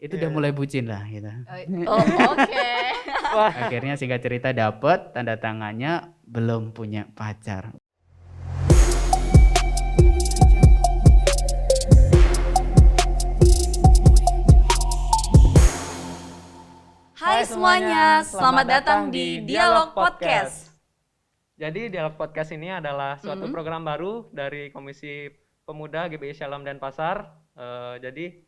itu udah mulai bucin lah gitu. Oh, oke. Wah, Akhirnya singkat cerita dapet tanda tangannya, belum punya pacar. Hai semuanya, selamat datang di Dialog Podcast. Jadi Dialog Podcast ini adalah suatu program baru dari Komisi Pemuda GBI Shalom Denpasar. Jadi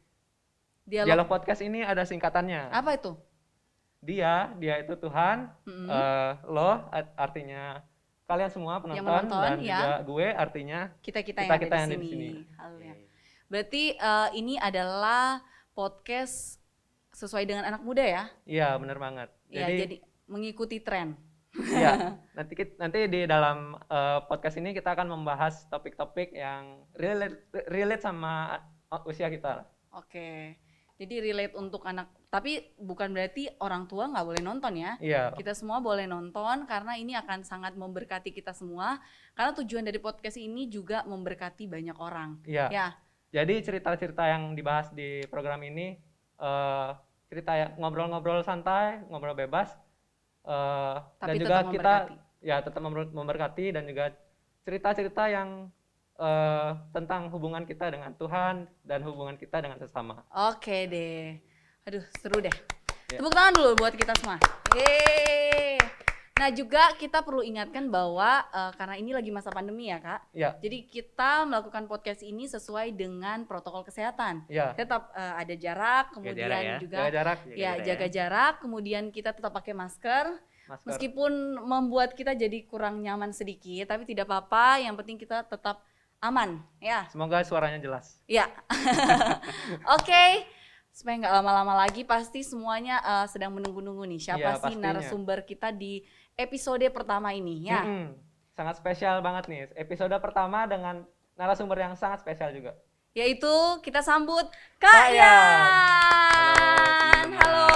Dialog Podcast ini ada singkatannya. Apa itu? Dia itu Tuhan, lo artinya kalian semua penonton, Yang menonton, dan ya. juga gue artinya Kita Kita yang yang ada ada di di sini. sini. Halnya. Berarti ini adalah podcast sesuai dengan anak muda ya? iya benar banget. Ya, jadi mengikuti tren. Iya, nanti di dalam podcast ini kita akan membahas topik-topik yang relate sama usia kita. Oke. Jadi relate untuk anak, tapi bukan berarti orang tua nggak boleh nonton ya. Iya. Kita semua boleh nonton karena ini akan sangat memberkati kita semua. Karena tujuan dari podcast ini juga memberkati banyak orang. Iya. Ya. Jadi cerita-cerita yang dibahas di program ini cerita yang ngobrol-ngobrol santai, ngobrol bebas, dan Tapi juga tetap kita memberkati. ya tetap memberkati, dan juga cerita-cerita yang tentang hubungan kita dengan Tuhan dan hubungan kita dengan sesama. Oke deh. Aduh, seru deh. Ya. Tepuk tangan dulu buat kita semua. Yeay. Nah juga kita perlu ingatkan bahwa karena ini lagi masa pandemi ya Kak. Iya. Jadi kita melakukan podcast ini sesuai dengan protokol kesehatan. Iya. Tetap ada jarak, kemudian jarak ya. juga Jaga jarak. jaga jarak, kemudian kita tetap pakai masker. Masker. Meskipun membuat kita jadi kurang nyaman sedikit, tapi tidak apa-apa, yang penting kita tetap aman ya. Semoga suaranya jelas. Ya. Oke. Supaya nggak lama-lama lagi, pasti semuanya sedang menunggu-nunggu nih siapa Iya, sih pastinya. narasumber kita di episode pertama ini ya. Sangat spesial banget nih. Episode pertama dengan narasumber yang sangat spesial juga. Yaitu kita sambut Kak Kak Yan. Halo.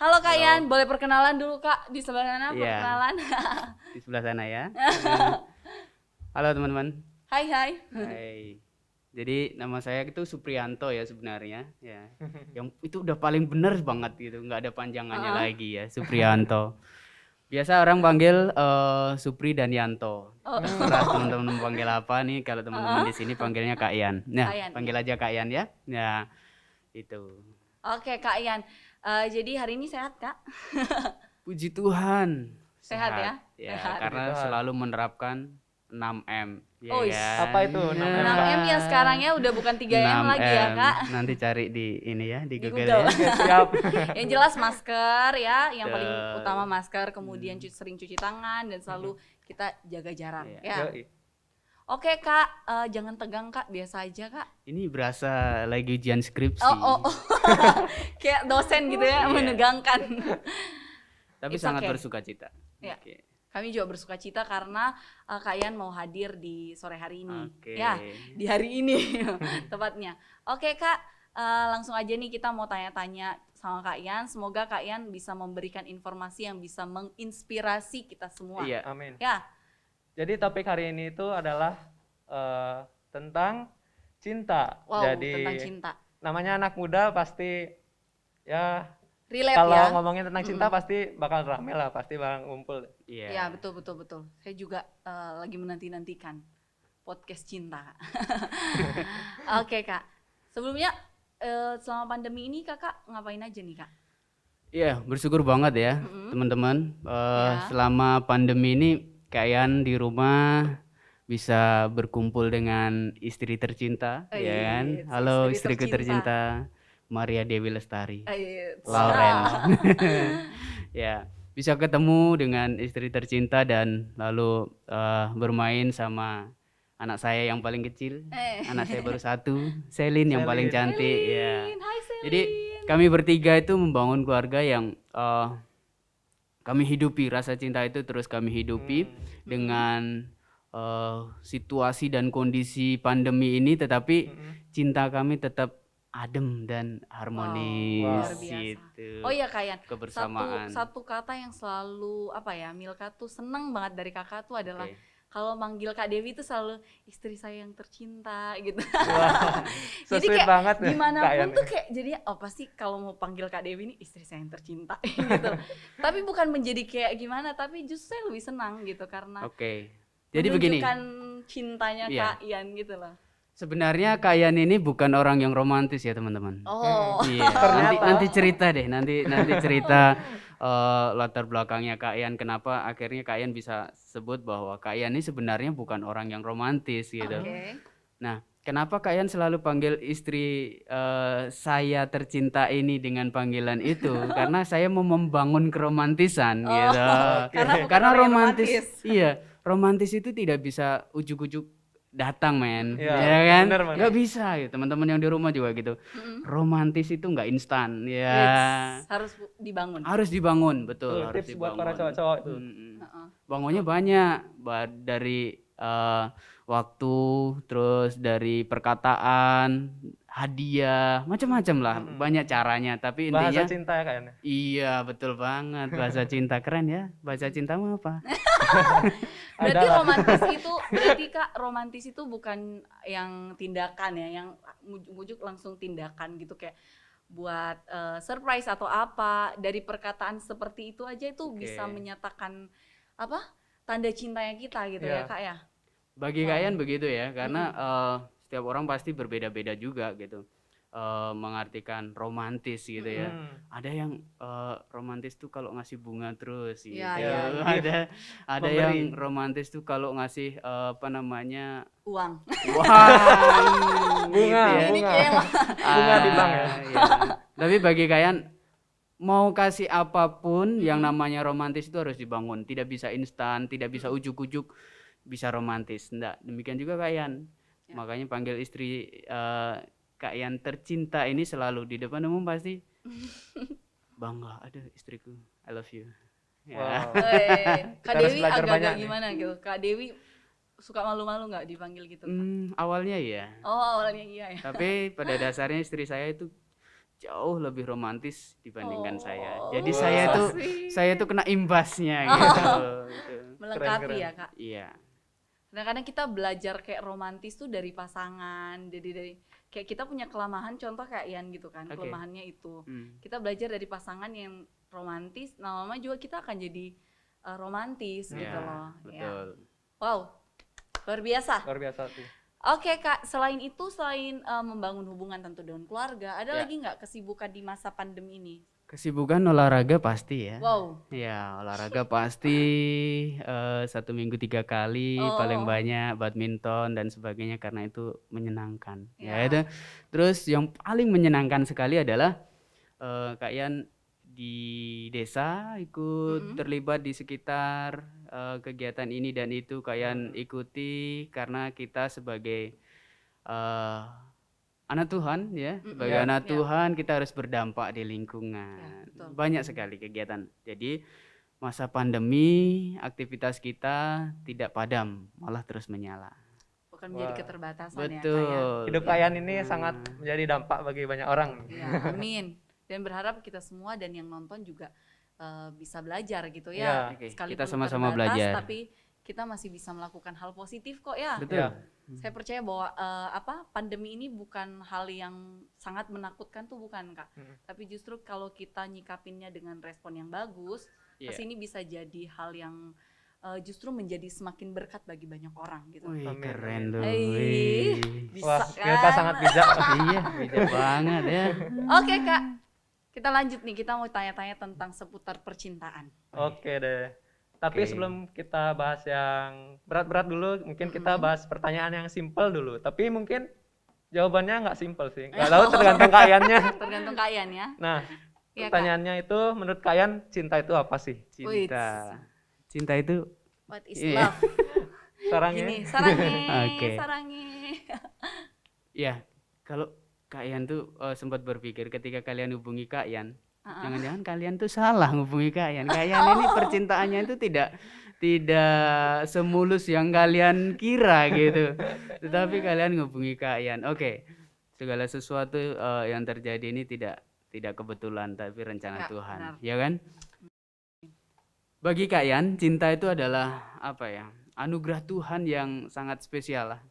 Halo Kak Halo. Yan, boleh perkenalan dulu Kak di sebelah sana, Iya. perkenalan. Di sebelah sana ya. Halo teman-teman. Hai hai. Hai. Jadi nama saya itu Supriyanto ya sebenarnya ya. Yang itu udah paling bener banget gitu, nggak ada panjangannya lagi ya, Supriyanto. Biasa orang panggil Supri dan Yanto. Terserah teman-teman panggil apa nih, kalau teman-teman di sini panggilnya Kak Yan. Nah, Kak Yan, panggil aja Kak Yan ya. Ya, itu. Oke Kak Yan. Jadi hari ini sehat Kak? Puji Tuhan. Sehat ya? Ya, Sehat. karena Puji Tuhan. selalu menerapkan 6M. Ya Oh, kan? Apa itu 6M? 6M ya sekarang ya udah bukan 3M lagi ya 6M. Kak. Nanti cari di ini ya, di Di Google, Google. ya. Oke, siap. Yang jelas masker ya, yang paling Betul. utama masker, kemudian sering cuci tangan dan selalu kita jaga jarak Iya. ya. Yoi. Oke Kak, jangan tegang Kak, biasa aja Kak. Ini berasa lagi ujian skripsi. Oh. Kayak dosen gitu ya, Iya. menegangkan. Tapi It's sangat okay. bersukacita. Ya. Oke. Kami juga bersuka cita karena Kak Yan mau hadir di sore hari ini. Oke. Ya, di hari ini tepatnya. Oke Kak, langsung aja nih kita mau tanya-tanya sama Kak Yan. Semoga Kak Yan bisa memberikan informasi yang bisa menginspirasi kita semua. Iya. Amin. Ya, Jadi topik hari ini itu adalah tentang cinta. wow, Jadi tentang cinta. namanya anak muda pasti ya Relate kalau ya. ngomongin tentang cinta pasti bakal rame lah, pasti bakal ngumpul. Iya. Ya, betul. Saya juga lagi menanti-nantikan podcast cinta. Oke Kak, sebelumnya selama pandemi ini Kakak ngapain aja nih Kak? Iya, bersyukur banget ya, teman-teman. Ya. Selama pandemi ini kalian di rumah bisa berkumpul dengan istri tercinta, Oh, ya iya, kan? istri Halo istriku tercinta. tercinta, Maria Dewi Lestari. Ayo, Lauren. Ya, bisa ketemu dengan istri tercinta dan lalu bermain sama anak saya yang paling kecil. Anak saya baru satu, Selin yang paling cantik ya. Hai Selin. Jadi kami bertiga itu membangun keluarga yang kami hidupi, rasa cinta itu terus kami hidupi dengan situasi dan kondisi pandemi ini, tetapi cinta kami tetap adem dan harmonis luar biasa. gitu. Oh iya Kak Yan, Kebersamaan. satu kata yang selalu apa ya, Milka tuh seneng banget dari Kakak tuh adalah Oke. kalau manggil Kak Dewi itu selalu istri saya yang tercinta gitu. Wah, so Jadi sweet kayak banget ya, Kak gimana Yan pun tuh ya. kayak jadi pasti kalau mau panggil Kak Dewi ini istri saya yang tercinta gitu. Tapi bukan menjadi kayak gimana, tapi justru saya lebih senang gitu karena Oke. Jadi begini. menunjukkan cintanya Iya. Kak Ian gitu loh. Sebenarnya Kak Yan ini bukan orang yang romantis ya teman-teman. Oh. Iya, nanti Ternyata. nanti cerita deh, nanti cerita latar belakangnya Kak Yan kenapa akhirnya Kak Yan bisa sebut bahwa Kak Yan ini sebenarnya bukan orang yang romantis gitu. Oke. Nah, kenapa Kak Yan selalu panggil istri saya tercinta ini dengan panggilan itu? Karena saya mau membangun keromantisan gitu. Karena bukan Karena orang yang romantis, romantis. iya, romantis itu tidak bisa ujuk-ujuk datang men, Iya, ya kan? bener, bener. Nggak bisa gitu. Teman-teman yang di rumah juga gitu. Romantis itu nggak instan, ya. Wits, harus dibangun. Harus dibangun, betul. Tuh, Harus tips buat dibangun. para cowok-cowok itu. Heeh. Bangunnya banyak, dari waktu, terus dari perkataan, hadiah, macam-macam lah, banyak caranya. Tapi Bahasa intinya, cinta ya Kak Yan. iya betul banget, bahasa cinta keren ya. Bahasa cintamu apa? Berarti Adalah. berarti Kak romantis itu bukan yang tindakan ya, yang ujuk-ujuk langsung tindakan gitu kayak buat surprise atau apa. Dari perkataan seperti itu aja itu bisa menyatakan apa? Tanda cintanya kita gitu ya Iya. Kak ya. Bagi kalian begitu ya, karena setiap orang pasti berbeda-beda juga gitu. Mengartikan romantis gitu ya. Ada yang romantis tuh kalau ngasih bunga terus gitu. Iya, iya, iya. Ada Memberi. yang romantis tuh kalau ngasih apa namanya Uang. uang Bunga, gitu ya. Ini kayak Bunga di bank ya. Iya. Tapi bagi kalian mau kasih apapun yang namanya romantis itu harus dibangun. Tidak bisa instan, tidak bisa ujuk-ujuk bisa romantis. Enggak, demikian juga kalian. Ya. Makanya panggil istri Kak Yan tercinta ini selalu di depan umum pasti bangga, ada istriku, I love you. Ya. Wow. Kak Kita harus Dewi belajar agak-agak banyak nih. gimana gitu. Kak Dewi suka malu-malu nggak dipanggil gitu? Awalnya ya, Oh awalnya iya ya. tapi pada dasarnya istri saya itu jauh lebih romantis dibandingkan saya. Jadi Oh, saya so tuh sweet. saya tuh kena imbasnya gitu. Melengkapi Keren. ya Kak. Iya. Kadang-kadang kita belajar kayak romantis tuh dari pasangan, dari kayak kita punya kelemahan, contoh kayak Ian gitu kan, Oke. kelemahannya itu. Hmm. Kita belajar dari pasangan yang romantis, lama-lama juga kita akan jadi romantis gitu Iya, loh. Ya. betul. Wow, luar biasa. Luar biasa sih. Oke Kak, selain itu, selain membangun hubungan tentu dengan keluarga, ada Ya. lagi nggak kesibukan di masa pandemi ini? Kesibukan olahraga pasti ya. Wow, Ya, olahraga pasti 1 minggu 3 kali paling Oh. banyak, badminton dan sebagainya karena itu menyenangkan. Ya, Ya. itu. Terus yang paling menyenangkan sekali adalah Kak Yan di desa ikut terlibat di sekitar kegiatan ini dan itu Kak Yan ikuti karena kita sebagai anak Tuhan ya, sebagai Ya. anak Ya. Tuhan kita harus berdampak di lingkungan. Ya, betul. Banyak sekali kegiatan. Jadi masa pandemi aktivitas kita tidak padam, malah terus menyala. bukan menjadi Wah. keterbatasan ya Kak ya. Betul. Hidup Kak Yan ini sangat menjadi dampak bagi banyak orang. Ya, amin. Dan berharap kita semua dan yang nonton juga bisa belajar gitu Ya. ya. Oke, Sekalipun kita sama-sama terbatas, belajar. tapi kita masih bisa melakukan hal positif kok ya. Betul. Ya. Saya percaya bahwa pandemi ini bukan hal yang sangat menakutkan tuh bukan Kak. Tapi justru kalau kita nyikapinnya dengan respon yang bagus, Iya. pasti ini bisa jadi hal yang justru menjadi semakin berkat bagi banyak orang gitu. Wih, Amin, keren amin. tuh. Hei, Wih. bisa Wah, kan? Milka sangat bijak. Iya, bijak banget ya. Oke Kak, kita lanjut nih. Kita mau tanya-tanya tentang seputar percintaan. Oke deh. Tapi Oke. sebelum kita bahas yang berat-berat dulu, mungkin kita bahas pertanyaan yang simple dulu. Tapi mungkin jawabannya nggak simple sih. Nggak tahu tergantung Kak Yannya. Tergantung Kak Ian ya. Nah, Iya, Kak. pertanyaannya itu menurut Kak Yan, cinta itu apa sih? Cinta. Cinta itu What is Iya. love? Sarangnya? Gini, sarangi, Oke. sarangi. ya, kalau Kak Yan tuh sempat berpikir ketika kalian hubungi Kak Yan, jangan-jangan kalian tuh salah hubungi Kak Yan. Kak Yan ini percintaannya itu tidak semulus yang kalian kira gitu. Tetapi kalian hubungi Kak Yan. Oke. Segala sesuatu yang terjadi ini tidak kebetulan tapi rencana Ya, Tuhan. benar. Ya kan? Bagi Kak Yan, cinta itu adalah apa ya? anugerah Tuhan yang sangat spesial lah.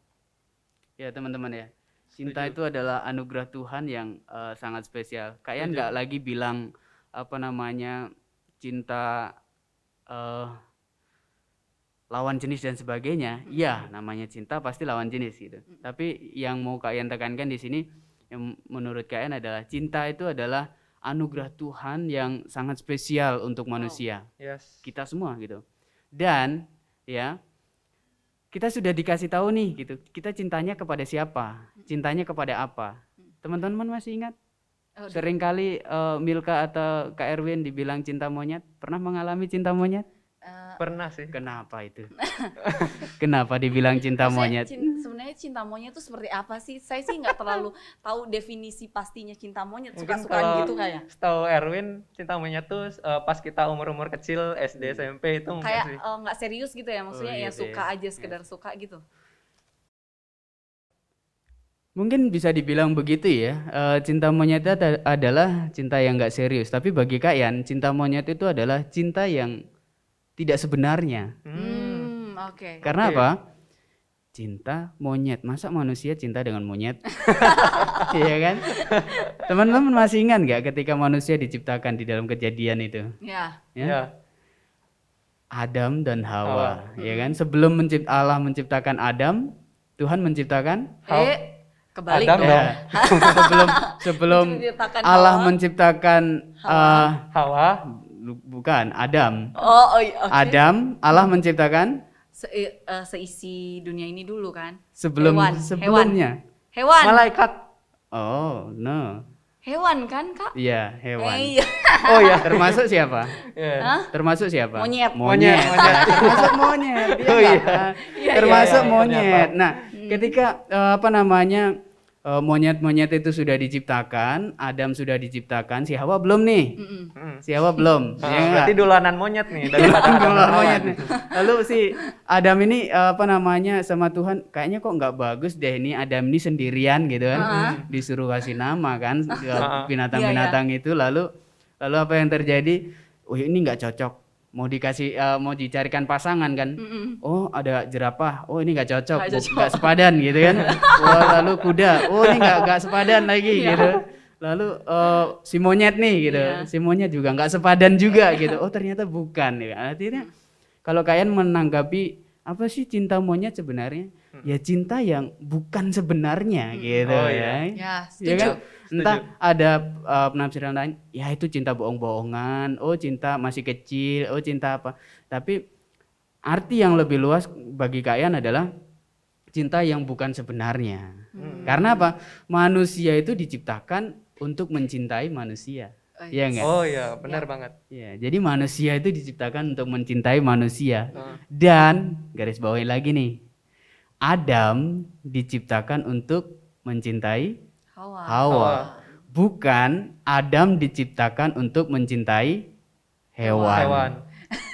Ya teman-teman ya. Cinta itu adalah anugerah Tuhan yang sangat spesial. Kalian nggak lagi bilang cinta lawan jenis dan sebagainya. Iya, namanya cinta pasti lawan jenis gitu. Tapi yang mau kalian tekankan di sini, yang menurut kalian adalah cinta itu adalah anugerah Tuhan yang sangat spesial untuk manusia. Yes. Kita semua gitu. Dan ya, kita sudah dikasih tahu nih gitu. Kita cintanya kepada siapa? Cintanya kepada apa? Teman-teman masih ingat? Seringkali Milka atau Kak Erwin dibilang cinta monyet. Pernah mengalami cinta monyet? Pernah sih. Kenapa itu? Kenapa dibilang cinta monyet? Sebenarnya cinta monyet itu seperti apa sih? Saya sih nggak terlalu tahu definisi pastinya cinta monyet. Suka-sukaan gitu kayak. Setahu Erwin, cinta monyet tuh pas kita umur-umur kecil SD, SMP itu kayak nggak serius gitu ya, maksudnya iya ya suka aja, sekedar suka gitu. Mungkin bisa dibilang begitu ya. Cinta monyet itu adalah cinta yang nggak serius. Tapi bagi kalian, cinta monyet itu adalah cinta yang tidak sebenarnya. Oke. Karena apa? Cinta monyet. Masa manusia cinta dengan monyet? Iya kan? Teman-teman masih ingat nggak ketika manusia diciptakan di dalam Kejadian itu? Ya. Ya. Adam dan Hawa, ya kan? Sebelum Allah menciptakan Adam, Tuhan menciptakan Kebalik Adam dong. dong. sebelum Menciptakan Allah Hawa. menciptakan Hawa. bukan Adam. Oh iya, oke. Adam, Allah menciptakan Seisi dunia ini dulu kan. sebelumnya. Hewan. Malaikat. Oh, no. Hewan kan, Kak? Iya, hewan. Iya. Oh ya. Termasuk siapa? Yeah. Termasuk siapa? Monyet. Monyet. Termasuk monyet. Dia Oh, iya. termasuk iya, monyet. ternyata. Nah, ketika monyet-monyet itu sudah diciptakan, Adam sudah diciptakan, si Hawa belum nih. Si Hawa belum. Ya nggak? Berarti dolanan monyet nih daripada Adam Dolanan dan Hawa. monyet nih. Lalu si Adam ini sama Tuhan, kayaknya kok nggak bagus deh ini Adam ini sendirian gitu kan. Disuruh kasih nama kan ke binatang-binatang itu, lalu apa yang terjadi? Oh, ini nggak cocok. Mau dicarikan pasangan kan. Oh, ada jerapah. Oh, ini nggak cocok. Nggak sepadan gitu kan. Wah, lalu kuda. Oh, ini nggak sepadan lagi gitu. Lalu si monyet nih gitu. Si monyet juga nggak sepadan juga gitu. Oh, ternyata bukan. Ya. Artinya kalau kalian menanggapi apa sih cinta monyet sebenarnya? Ya cinta yang bukan sebenarnya gitu ya. Ya, Ya kan? setuju. Entah ada penafsiran lain, ya itu cinta bohong-bohongan, oh cinta masih kecil, oh cinta apa. Tapi arti yang lebih luas bagi kalian adalah cinta yang bukan sebenarnya. Karena apa? Manusia itu diciptakan untuk mencintai manusia. Iya enggak? Oh iya, benar banget. Ya, jadi manusia itu diciptakan untuk mencintai manusia. Dan garis bawahi lagi nih. Adam diciptakan untuk mencintai Hawa. Bukan Adam diciptakan untuk mencintai hewan.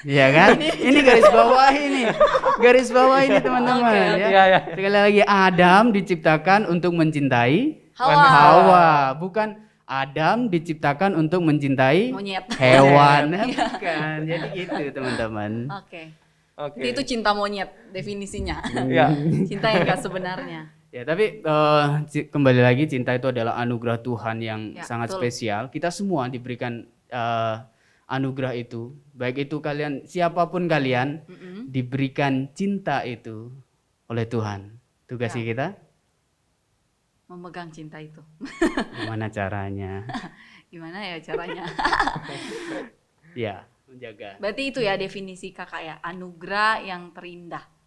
Iya kan? Ini garis bawahi nih. Garis bawahi nih teman-teman ya. Iya. Sekali lagi Adam diciptakan untuk mencintai Hawa. Hawa, bukan Adam diciptakan untuk mencintai Monyet. hewan. Bukan. Jadi gitu teman-teman. Oke. Oke. Itu cinta monyet definisinya. Iya. Cinta yang gak sebenarnya. Ya, tapi kembali lagi cinta itu adalah anugerah Tuhan yang sangat spesial. Kita semua diberikan anugerah itu. Baik itu kalian, siapapun kalian, diberikan cinta itu oleh Tuhan. Tugasnya kita? Memegang cinta itu. Gimana caranya? Gimana ya caranya? Ya, menjaga. Berarti itu ya definisi kakak ya, anugerah yang terindah.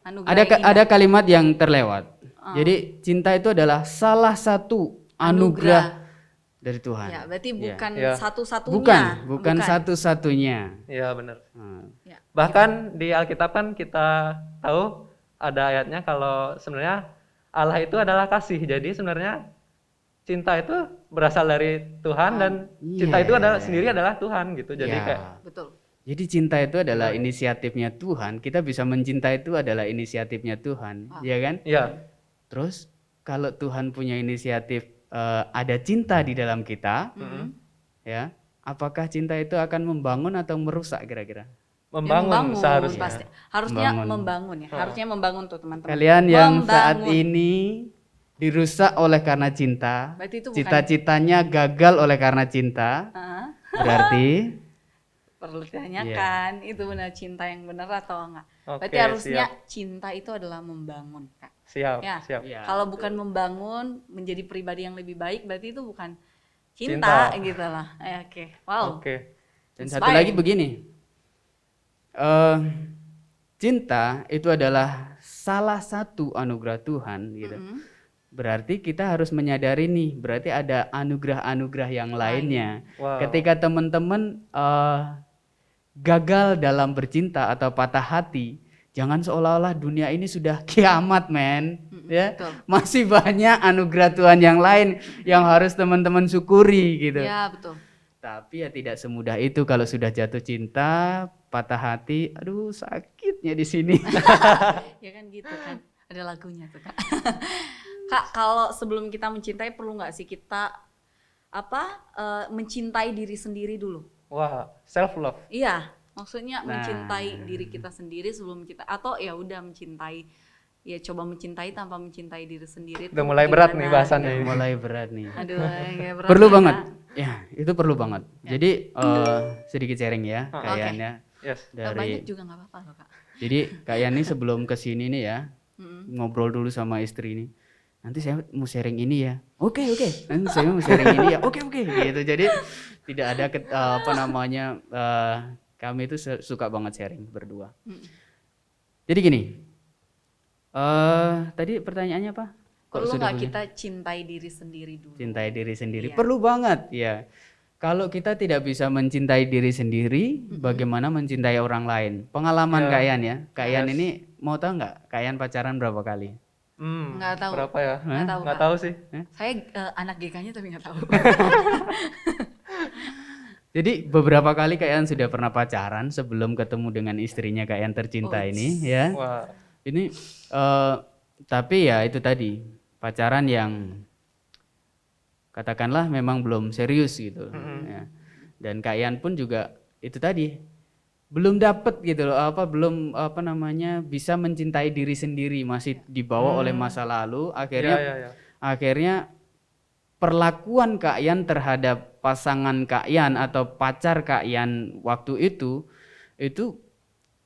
Anugerah yang Ada kalimat yang terlewat. Jadi cinta itu adalah salah satu anugerah dari Tuhan. Ya, berarti bukan Ya. satu-satunya. Bukan satu-satunya. Iya, benar. Ya. Bahkan di Alkitab kan kita tahu ada ayatnya kalau sebenarnya Allah itu adalah kasih. Jadi sebenarnya cinta itu berasal dari Tuhan dan cinta itu sendiri adalah Tuhan gitu. Jadi kayak Betul. Jadi cinta itu adalah inisiatifnya Tuhan. Kita bisa mencintai itu adalah inisiatifnya Tuhan, ya kan? Iya. Terus kalau Tuhan punya inisiatif, ada cinta di dalam kita, ya, apakah cinta itu akan membangun atau merusak kira-kira? membangun seharusnya. pasti. Harusnya Membangun. membangun ya. Harusnya membangun tuh teman-teman. Kalian yang saat Membangun. ini dirusak oleh karena cinta, Berarti itu bukan cita-citanya gagal oleh karena cinta, Ah, berarti perlu ditanyakan itu benar cinta yang benar atau enggak. Oke, Berarti harusnya siap. cinta itu adalah membangun, Kak. Siap, Ya. siap. ya, Kalau bukan membangun menjadi pribadi yang lebih baik, berarti itu bukan cinta, Cinta. gitu lah. Oke. Wow. Oke. dan satu Inspiring. lagi begini, cinta itu adalah salah satu anugerah Tuhan gitu. Mm-mm. Berarti kita harus menyadari nih, berarti ada anugerah-anugerah yang lainnya. Wow. Ketika teman-teman gagal dalam bercinta atau patah hati, jangan seolah-olah dunia ini sudah kiamat, men. Ya, betul. masih banyak anugerah Tuhan yang lain yang harus teman-teman syukuri gitu. Ya, betul. Tapi ya tidak semudah itu kalau sudah jatuh cinta, patah hati, aduh sakitnya di sini. Ya kan gitu kan. Ada lagunya tuh, Kak. Kak, kalau sebelum kita mencintai perlu nggak sih kita mencintai diri sendiri dulu? Wah, self love. Iya, maksudnya Nah. mencintai diri kita sendiri sebelum kita atau ya udah mencintai, ya coba mencintai tanpa mencintai diri sendiri. Udah tuh mulai berat gimana? nih bahasannya ini. Mulai berat nih. Aduh, ya berat Perlu ya, banget. Kak. Ya, itu perlu banget. Jadi sedikit sharing ya, kayaknya Yes. Banyak dari. juga nggak apa-apa loh, Kak. Jadi kayak ini sebelum kesini nih ya, Mm-mm. ngobrol dulu sama istri ini. Nanti saya mau sharing ini ya. Oke. Nanti saya mau sharing ini ya. Oke. Gitu. Jadi tidak ada kami itu suka banget sharing berdua. Mm. Jadi gini. Tadi pertanyaannya apa? Kok Perlu sudah nggak punya? kita cintai diri sendiri dulu? Cintai diri sendiri. Iya. Perlu banget ya. Kalau kita tidak bisa mencintai diri sendiri, bagaimana mencintai orang lain? Pengalaman Ya. Kak Yan ya. Kak Yan Yes. ini mau tahu nggak? Kak Yan pacaran berapa kali? Nggak tahu. Berapa ya? Nggak tahu, Nggak Kak. tahu sih. Saya anak GK-nya tapi nggak tahu. Jadi beberapa kali Kak Yan sudah pernah pacaran sebelum ketemu dengan istrinya Kak Yan tercinta ini ya. Wah. Ini tapi ya itu tadi pacaran yang katakanlah memang belum serius gitu ya. Dan Kak Yan pun juga itu tadi belum dapet gitu loh belum bisa mencintai diri sendiri, masih dibawa oleh masa lalu, akhirnya Ya. akhirnya perlakuan Kak Yan terhadap pasangan Kak Yan atau pacar Kak Yan waktu itu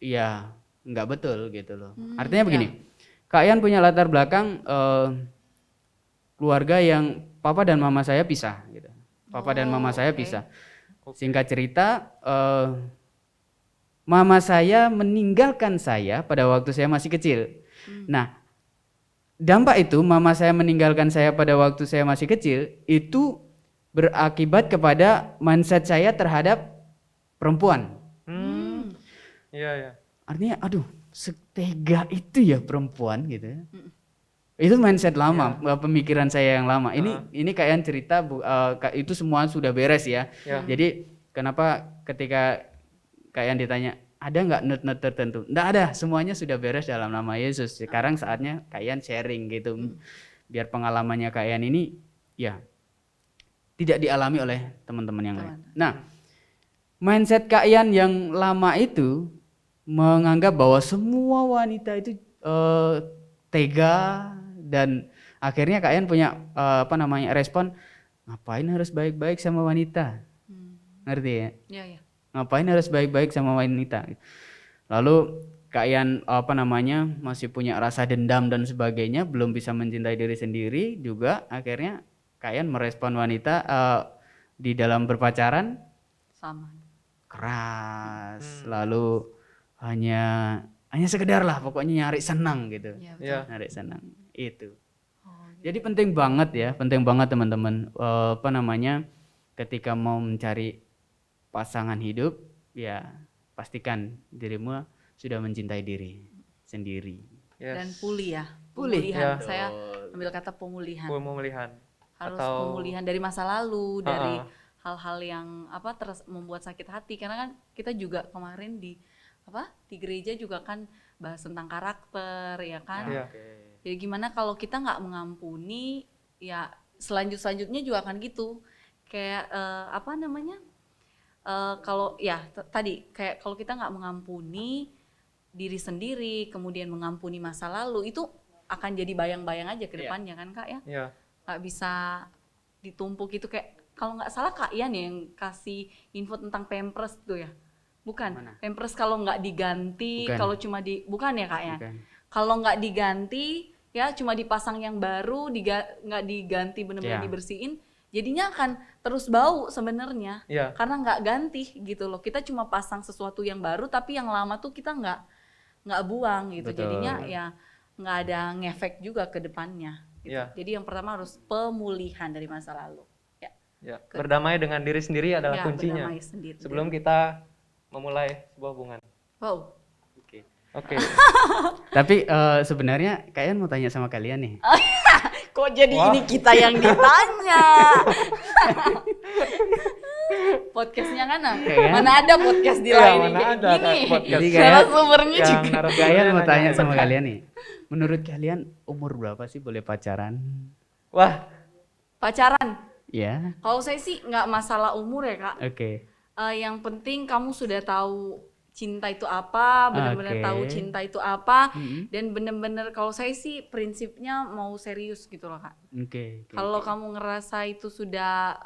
ya nggak betul gitu loh. Artinya begini, Kak Yan punya latar belakang keluarga yang papa dan mama saya pisah gitu. Papa dan mama saya pisah. Singkat cerita, mama saya meninggalkan saya pada waktu saya masih kecil. Nah, dampak itu mama saya meninggalkan saya pada waktu saya masih kecil itu berakibat kepada mindset saya terhadap perempuan. Iya. Artinya, aduh, setega itu ya perempuan gitu ya. Itu mindset lama, pemikiran saya yang lama. Ini kayaknya cerita itu semua sudah beres ya. Ya. Jadi kenapa ketika kalian ditanya ada nggak not tertentu? Nggak ada, semuanya sudah beres dalam nama Yesus. Sekarang saatnya kalian sharing gitu, biar pengalamannya kalian ini ya tidak dialami oleh teman-teman yang lain. Nah, mindset kalian yang lama itu menganggap bahwa semua wanita itu tega, dan akhirnya kalian punya respon, ngapain harus baik-baik sama wanita? Ngerti ya? Iya. Ngapain harus baik-baik sama wanita? Lalu kalian masih punya rasa dendam dan sebagainya, belum bisa mencintai diri sendiri juga, akhirnya kalian merespon wanita di dalam berpacaran Sama. keras, lalu hanya sekedar lah pokoknya nyari senang gitu. Iya, Iya. Nyari senang itu. Oh, Jadi penting banget teman-teman ketika mau mencari pasangan hidup ya pastikan dirimu sudah mencintai diri sendiri. Yes. Dan pulih ya. Pulih. Pemulihan. Ya. Saya ambil kata pemulihan. Pemulihan. Harus Atau- pemulihan dari masa lalu, dari hal-hal yang terus membuat sakit hati, karena kan kita juga kemarin di gereja juga kan bahas tentang karakter ya kan. Iya. Jadi gimana kalau kita nggak mengampuni, ya selanjutnya juga akan gitu, kayak kalau ya tadi kayak kalau kita nggak mengampuni diri sendiri, kemudian mengampuni masa lalu, itu akan jadi bayang-bayang aja ke depannya kan Kak ya. Iya. Nggak bisa ditumpuk itu kayak kalau nggak salah Kak Ian yang kasih info tentang Pampers tuh ya. Bukan. Mana? Pampers kalau nggak diganti, Bukan. kalau cuma bukan ya Kak ya. Bukan. Kalau nggak diganti ya cuma dipasang yang baru, nggak diganti benar-benar Ya. dibersihin, jadinya akan terus bau sebenarnya. Iya. Karena nggak ganti gitu loh. Kita cuma pasang sesuatu yang baru tapi yang lama tuh kita nggak buang gitu. Betul. Jadinya ya nggak ada ngefek juga ke depannya. Gitu. Iya. Jadi yang pertama harus pemulihan dari masa lalu. Ya. Ya. Berdamai dengan diri sendiri adalah Ya, kuncinya. berdamai sendiri. Sebelum kita memulai sebuah hubungan. Wow. Oke. Oke. Tapi sebenarnya kalian mau tanya sama kalian nih. Kok jadi Wah. ini kita yang ditanya? Podcastnya kan Kayaknya- mana ada podcast di Iya, lain mana kayak ada gini. podcast. Jadi kayak- Narasumbernya Yang juga. narasumbernya Kalian mau nanya. tanya sama kalian nih. Menurut kalian umur berapa sih boleh pacaran? Wah, Pacaran. Ya. Kalau saya sih nggak masalah umur ya Kak. Oke. Yang penting kamu sudah tahu cinta itu apa, benar-benar Oke. tahu cinta itu apa, Mm-mm. dan benar-benar kalau saya sih prinsipnya mau serius gitu loh Kak. Oke. oke, Kalau oke. kamu ngerasa itu sudah,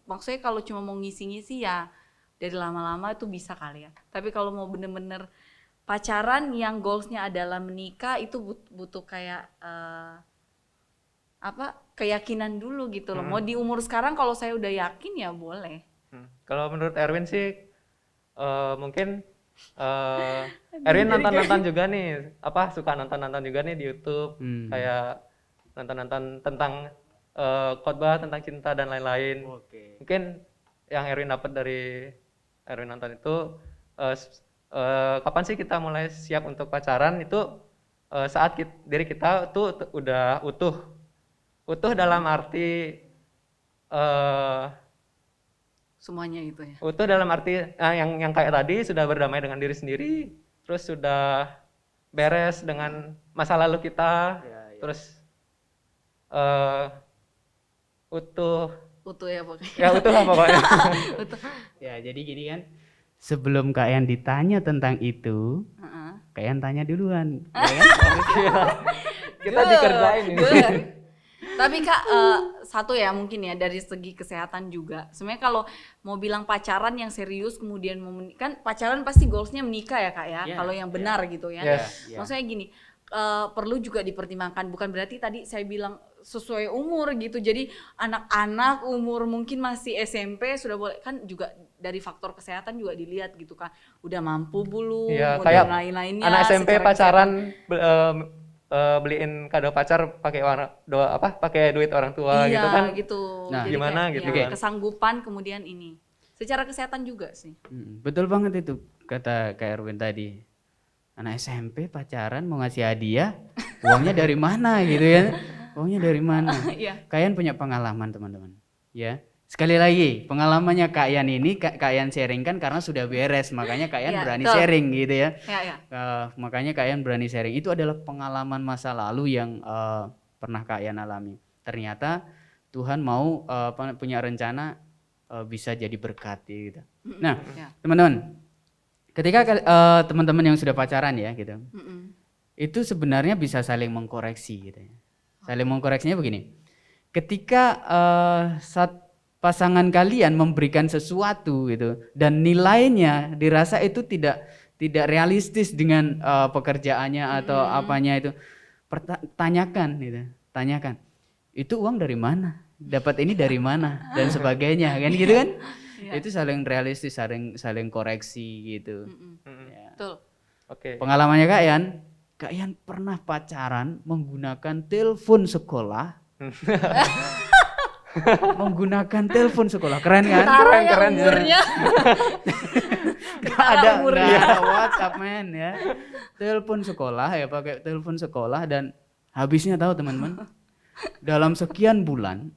maksudnya kalau cuma mau ngisi-ngisi ya dari lama-lama itu bisa kali ya. Tapi kalau mau bener-bener pacaran yang goalsnya adalah menikah itu butuh kayak keyakinan dulu gitu loh. Mau di umur sekarang kalau saya udah yakin ya boleh. kalau menurut Erwin sih mungkin Erwin nonton-nonton juga nih, suka nonton-nonton juga nih di YouTube, kayak nonton-nonton tentang khotbah tentang cinta dan lain-lain. Oke. Mungkin yang Erwin dapat dari Erwin nonton itu kapan sih kita mulai siap untuk pacaran itu saat diri kita tuh udah utuh dalam arti Semuanya gitu ya. utuh dalam arti yang kayak tadi sudah berdamai dengan diri sendiri, terus sudah beres dengan masa lalu kita, terus utuh Utuh ya pokoknya. ya utuh lah pokoknya. Utuh. Ya, jadi gini kan. Sebelum kalian ditanya tentang itu, Heeh. kalian tanya duluan. Ya kan? Kita dikerjain ini. Good. Tapi Kak, satu ya mungkin ya dari segi kesehatan juga. Sebenarnya kalau mau bilang pacaran yang serius kemudian mau kan pacaran pasti goalsnya menikah ya Kak ya. Yeah, kalau yang benar gitu ya. Yes. Ya. Maksudnya gini, perlu juga dipertimbangkan. Bukan berarti tadi saya bilang sesuai umur gitu. Jadi anak-anak umur mungkin masih SMP sudah boleh, kan juga dari faktor kesehatan juga dilihat gitu kan. Udah mampu belum, Iya, udah kayak lain-lainnya. anak SMP secara pacaran beliin kado pacar pakai pakai duit orang tua iya, gitu kan. gitu. Nah, Jadi gimana kayak, gitu ya, kan. kesanggupan kemudian ini. Secara kesehatan juga sih. Betul banget itu kata Kak Erwin tadi. Anak SMP pacaran mau ngasih hadiah, uangnya dari mana gitu ya? Uangnya dari mana? Iya. Kalian punya pengalaman teman-teman, ya. Sekali lagi, pengalamannya Kak Yan ini Kak Yan sharingkan karena sudah beres, makanya Kak Yan Iya, berani betul. sharing gitu ya. Ya, ya. Makanya Kak Yan berani sharing. Itu adalah pengalaman masa lalu yang pernah Kak Yan alami. Ternyata Tuhan mau punya rencana bisa jadi berkat gitu. Nah, Ya. teman-teman, ketika teman-teman yang sudah pacaran ya gitu, Mm-mm. itu sebenarnya bisa saling mengkoreksi gitu ya. Saling mengkoreksinya begini. Ketika saat pasangan kalian memberikan sesuatu gitu dan nilainya dirasa itu tidak realistis dengan pekerjaannya atau apanya itu, tanyakan gitu, tanyakan. Itu uang dari mana? Dapat ini dari mana dan sebagainya kan gitu kan? Iya. Itu saling realistis, saling koreksi gitu. Mm-mm. Ya. Betul. Oke. Pengalamannya Kak Yan pernah pacaran menggunakan telepon sekolah. Menggunakan telepon sekolah, keren kan? Tara ya keren, umurnya. Nggak ada umurnya. WhatsApp men ya. Telepon sekolah ya, pakai telepon sekolah dan habisnya tahu teman-teman? Dalam sekian bulan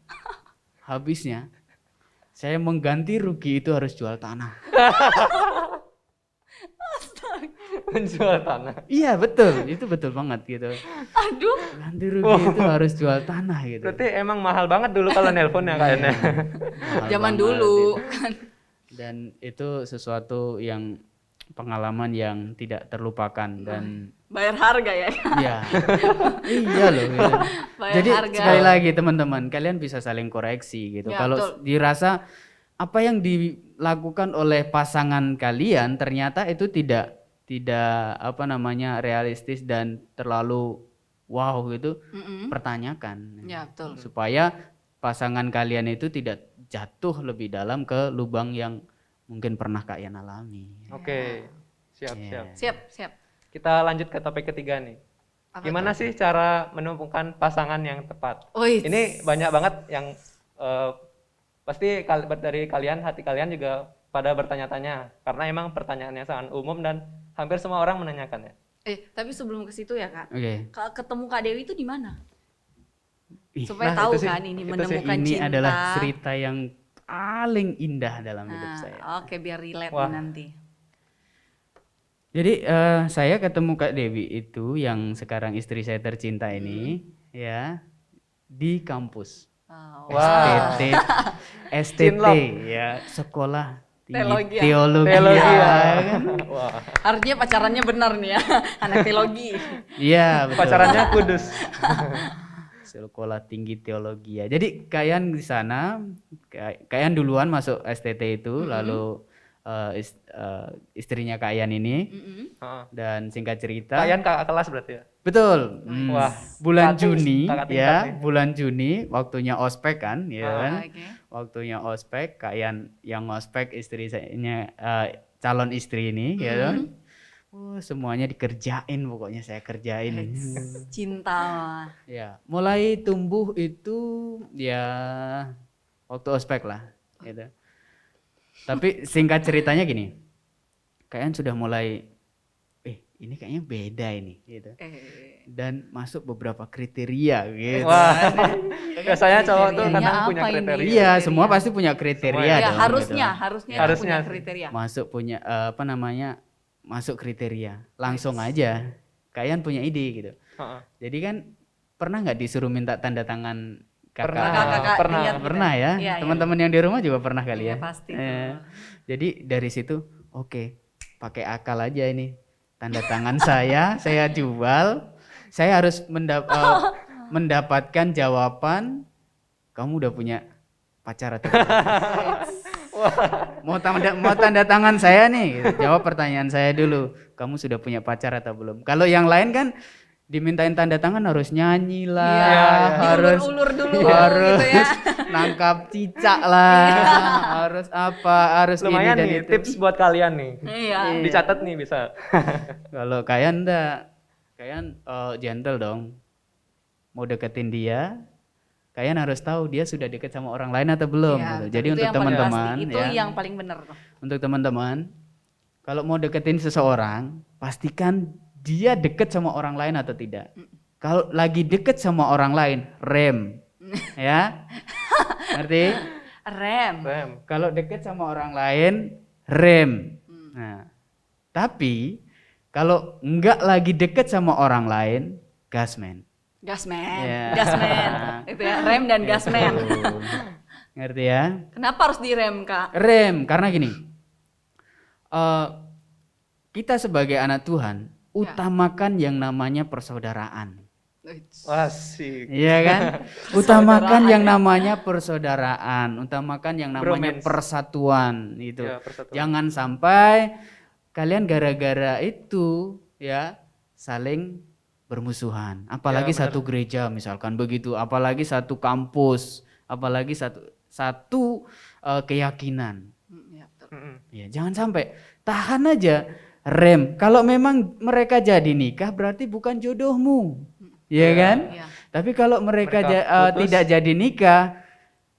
habisnya saya mengganti rugi itu harus jual tanah. Menjual tanah. Iya betul, itu betul banget gitu. Aduh. Ganti rugi itu harus jual tanah gitu. Berarti emang mahal banget dulu kalau nelpon ya kayaknya. Mahal Zaman banget dulu itu. kan. Dan itu sesuatu yang pengalaman yang tidak terlupakan dan Bayar harga ya. ya iya loh gitu. Bayar Jadi harga. sekali lagi teman-teman, kalian bisa saling koreksi gitu. Ya, Kalau betul. dirasa apa yang dilakukan oleh pasangan kalian ternyata itu tidak apa namanya realistis dan terlalu wow gitu, Mm-mm. pertanyakan Ya, betul. supaya pasangan kalian itu tidak jatuh lebih dalam ke lubang yang mungkin pernah kalian alami. Oke. Siap, Iya. siap. Siap. Kita lanjut ke topik ketiga nih. Apa Gimana sih cara menemukan pasangan yang tepat? Wih. Ini banyak banget yang pasti dari kalian, hati kalian juga pada bertanya-tanya. Karena emang pertanyaannya sangat umum dan hampir semua orang menanyakan ya. Tapi sebelum ke situ ya Kak, Oke. ketemu Kak Dewi itu di mana? Ih, Supaya nah, tahu itu sih, kan ini itu sih. menemukan ini cinta. adalah cerita yang paling indah dalam hidup Nah, saya. oke, biar relate Wah. nih nanti. Jadi saya ketemu Kak Dewi itu yang sekarang istri saya tercinta ini ya di kampus Oh, Wah. STT Cinlok. ya, sekolah Teologi. tinggi teologi, Teologi ya, ya. kan? Wah, harusnya pacarannya benar nih ya, anak teologi. Iya, betul. pacarannya kudus. Sekolah tinggi teologi ya. Jadi kalian di sana, kalian duluan masuk STT itu, lalu istrinya kalian ini, Mm-mm. Heeh. dan singkat cerita, Kalian kakak kelas berarti ya? betul. Wah, Bulan satu Juni kakak tingkat ya, nih. bulan Juni waktunya ospek kan, ya kan? Oke. Waktunya ospek, kalian yang ospek istri saya calon istri ini, ya kan? Semuanya dikerjain, pokoknya saya kerjain. Cinta mah. Ya, mulai tumbuh itu ya waktu ospek lah, gitu. Tapi singkat ceritanya gini, kalian sudah mulai, ini kayaknya beda ini, gitu. Dan masuk beberapa kriteria, gitu. Wah, biasanya cowok tuh Kriterianya kadang punya apa ini? kriteria. Iya, semua pasti punya kriteria Semua Ya, dong, harusnya gitu. Harusnya. punya kriteria. Masuk punya apa namanya? Masuk kriteria. Langsung aja. Kalian punya ide gitu. Heeh. Jadi kan pernah nggak disuruh minta tanda tangan kakak? Kakak-kakak pernah. lihat gitu. Pernah ya. Iya, Teman-teman yang di rumah juga pernah kali Iya, ya. pasti Jadi dari situ oke, pakai akal aja ini. Tanda tangan saya jual. Saya harus mendapatkan jawaban kamu udah punya pacar atau belum? Mau tanda tangan saya nih, gitu. Jawab pertanyaan saya dulu. Kamu sudah punya pacar atau belum? Kalau yang lain kan dimintain tanda tangan harus nyanyi lah, Iya, harus diulur-ulur dulu harus gitu ya. nangkap cicak lah, harus apa, harus Lumayan ini dan nih itu. tips buat kalian nih. Iya. Dicatat nih bisa. Kalau kalian enggak, kalian gentle dong. Mau deketin dia, kalian harus tahu dia sudah deket sama orang lain atau belum. Iya, gitu. betul. Jadi Itu untuk yang paling teman-teman, pasti. Itu ya, yang paling benar tuh. untuk teman-teman, kalau mau deketin seseorang, pastikan dia deket sama orang lain atau tidak. Kalau lagi deket sama orang lain, rem, ya, ngerti? Rem. Kalau deket sama orang lain, rem. Nah, tapi kalau enggak lagi deket sama orang lain, gasman. Gasman. Ya. Gasman. Itu ya, rem dan gasman. Tuh. Ngerti ya? Kenapa harus direm, Kak? Rem, karena gini, kita sebagai anak Tuhan, utamakan yang namanya persaudaraan. Wah, sih. Iya kan? Utamakan yang namanya persaudaraan, utamakan yang namanya Bromance. persatuan itu. Ya, persatuan. Jangan sampai kalian gara-gara itu ya saling bermusuhan. Apalagi Ya, benar. satu gereja misalkan begitu, apalagi satu kampus, apalagi satu keyakinan. Ya, betul. Mm-mm. Ya, jangan sampai. Tahan aja, rem. Kalau memang mereka jadi nikah berarti bukan jodohmu. Ya kan? Iya. Tapi kalau mereka Mereka putus. tidak jadi nikah,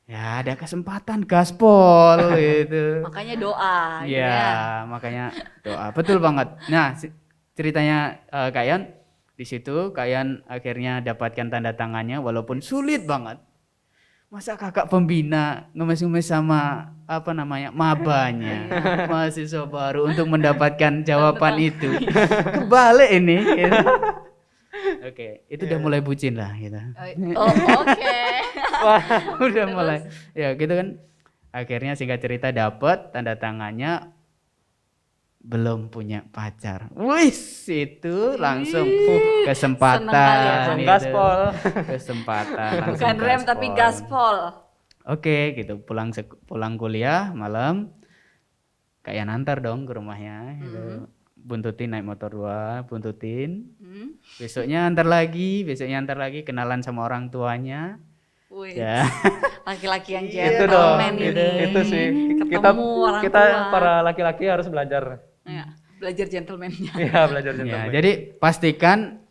ya ada kesempatan gaspol gitu. Makanya doa gitu Ya, ya. makanya doa. Betul banget. Nah, ceritanya kalian di situ kalian akhirnya dapatkan tanda tangannya walaupun sulit banget. Masa kakak pembina ngemis-ngemis sama apa namanya mabanya mahasiswa baru untuk mendapatkan jawaban itu. Kebalik ini. Gitu. Oke, itu udah mulai bucin lah gitu. Oh, oke. Udah mulai. Ya gitu kan. Akhirnya singkat cerita dapet tanda tangannya, belum punya pacar. Wis, itu langsung kesempatan. Seneng kali ya. Langsung gitu. gaspol. Kesempatan langsung Bukan rem tapi gaspol. Oke, gitu. Pulang kuliah malam, kayak nantar dong ke rumahnya. Gitu. Buntutin naik motor 2, buntutin. Besoknya antar lagi, kenalan sama orang tuanya. Wih, Ya. laki-laki yang Itu dong, gentleman ini. itu sih. Ketemu orang Kita tua. para laki-laki harus belajar. Ya, belajar gentleman-nya. Iya, belajar Ya, gentleman. jadi pastikan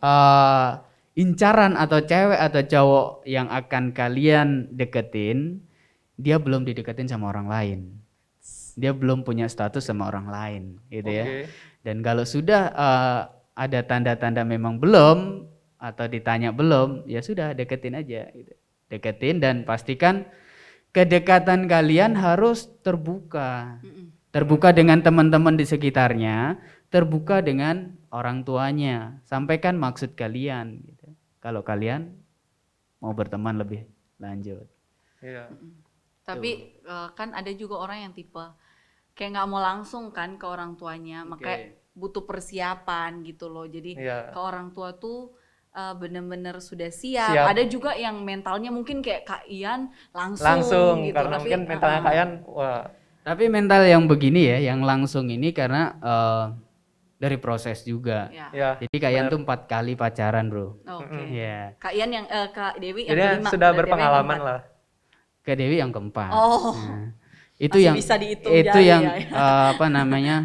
incaran atau cewek atau cowok yang akan kalian deketin, dia belum dideketin sama orang lain. Dia belum punya status sama orang lain, gitu ya. Oke. Dan kalau sudah ada tanda-tanda memang belum atau ditanya belum, ya sudah deketin aja gitu. Deketin dan pastikan kedekatan kalian harus terbuka. Terbuka dengan teman-teman di sekitarnya, terbuka dengan orang tuanya. Sampaikan maksud kalian gitu. Kalau kalian mau berteman lebih lanjut. Iya. Tapi kan ada juga orang yang tipe kayak nggak mau langsung kan ke orang tuanya, makanya butuh persiapan gitu loh. Jadi Iya. ke orang tua tuh bener-bener sudah siap. Siap. Ada juga yang mentalnya mungkin kayak Kak Ian Langsung gitu. karena Tapi mungkin mentalnya kalian wah. Tapi mental yang begini ya, yang langsung ini karena dari proses juga. ya. Ya. Jadi kalian tuh 4 kali pacaran, bro. Oke. Ya. Kak Ian yang Kak Dewi yang Jadi kelima, sudah Kak Dewi yang berpengalaman keempat. lah. Ke Dewi yang keempat. Oh. Nah, itu Masih yang bisa dihitung itu jari yang ya. apa namanya?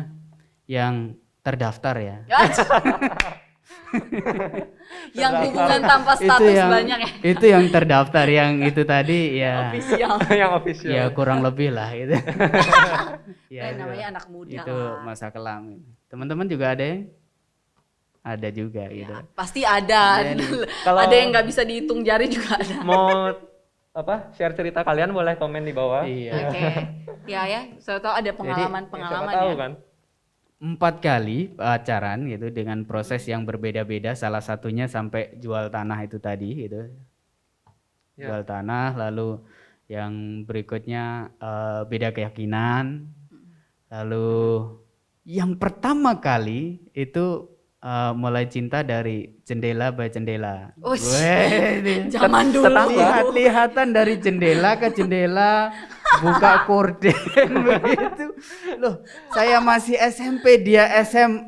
Yang terdaftar ya. Yang hubungan tanpa status yang banyak ya. itu yang terdaftar, yang itu tadi ya. Official. Yang official. Ya kurang lebih lah gitu. Ya, Namanya anak muda itu lah. masa kelam. Teman-teman juga ada yang ada juga gitu. Ya, pasti ada. Kalau- Ada yang nggak bisa dihitung jari juga ada. Mau apa? Share cerita kalian boleh komen di bawah. Iya. Oke. Ya, saya tahu ada Siapa pengalaman-pengalaman tahu ya. kan. 4 kali pacaran gitu dengan proses yang berbeda-beda, salah satunya sampai jual tanah itu tadi gitu. Ya. Jual tanah, lalu yang berikutnya beda keyakinan. Lalu yang pertama kali itu mulai cinta dari jendela by jendela. Oh, Weh, zaman dulu. lihat-lihatan dari jendela ke jendela, buka korden begitu. Loh, saya masih SMP, dia SMA.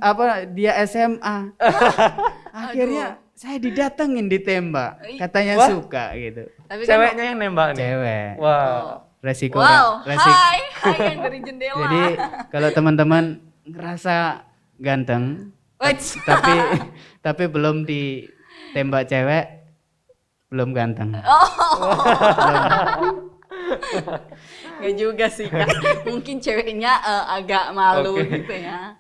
Akhirnya saya didatengin, ditembak. Katanya Wah. suka gitu. Tapi kan Ceweknya yang nembak nih. Cewek. Wah. Resiko. wow, resiko. hai yang dari jendela. Jadi kalau teman-teman ngerasa ganteng, Wait. tapi belum ditembak cewek, belum ganteng. Nggak juga sih Kak. Mungkin ceweknya agak malu Oke. gitu ya.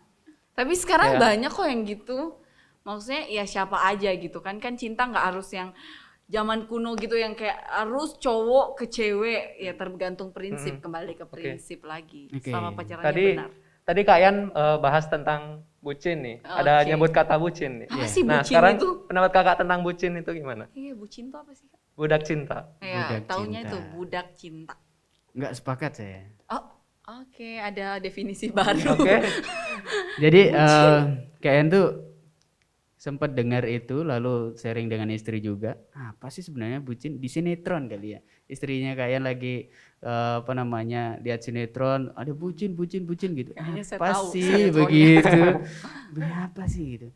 Tapi sekarang Ya. banyak kok yang gitu. Maksudnya ya siapa aja gitu kan. Kan cinta nggak harus yang zaman kuno gitu yang kayak harus cowok ke cewek. Ya tergantung prinsip, kembali ke prinsip lagi. Oke. Selama pacarannya Tadi benar. tadi Kak Ian bahas tentang bucin nih. Ada Oke. nyebut kata bucin nih. Apa sih Nah, bucin sekarang itu? pendapat Kakak tentang bucin itu gimana? Iya, bucin tuh apa sih Kak? Budak cinta. Ya, Budak taunya cinta. itu budak cinta. Nggak sepakat saya. Oh, oke, ada definisi baru. Oke. Jadi kayaknya tuh sempat dengar itu, lalu sharing dengan istri juga. Apa sih sebenarnya bucin? Di sinetron kali ya. Istrinya kayak lagi apa namanya, lihat sinetron, ada bucin gitu. Kayaknya saya Apa tahu sih sinetronnya. begitu? Berapa sih gitu?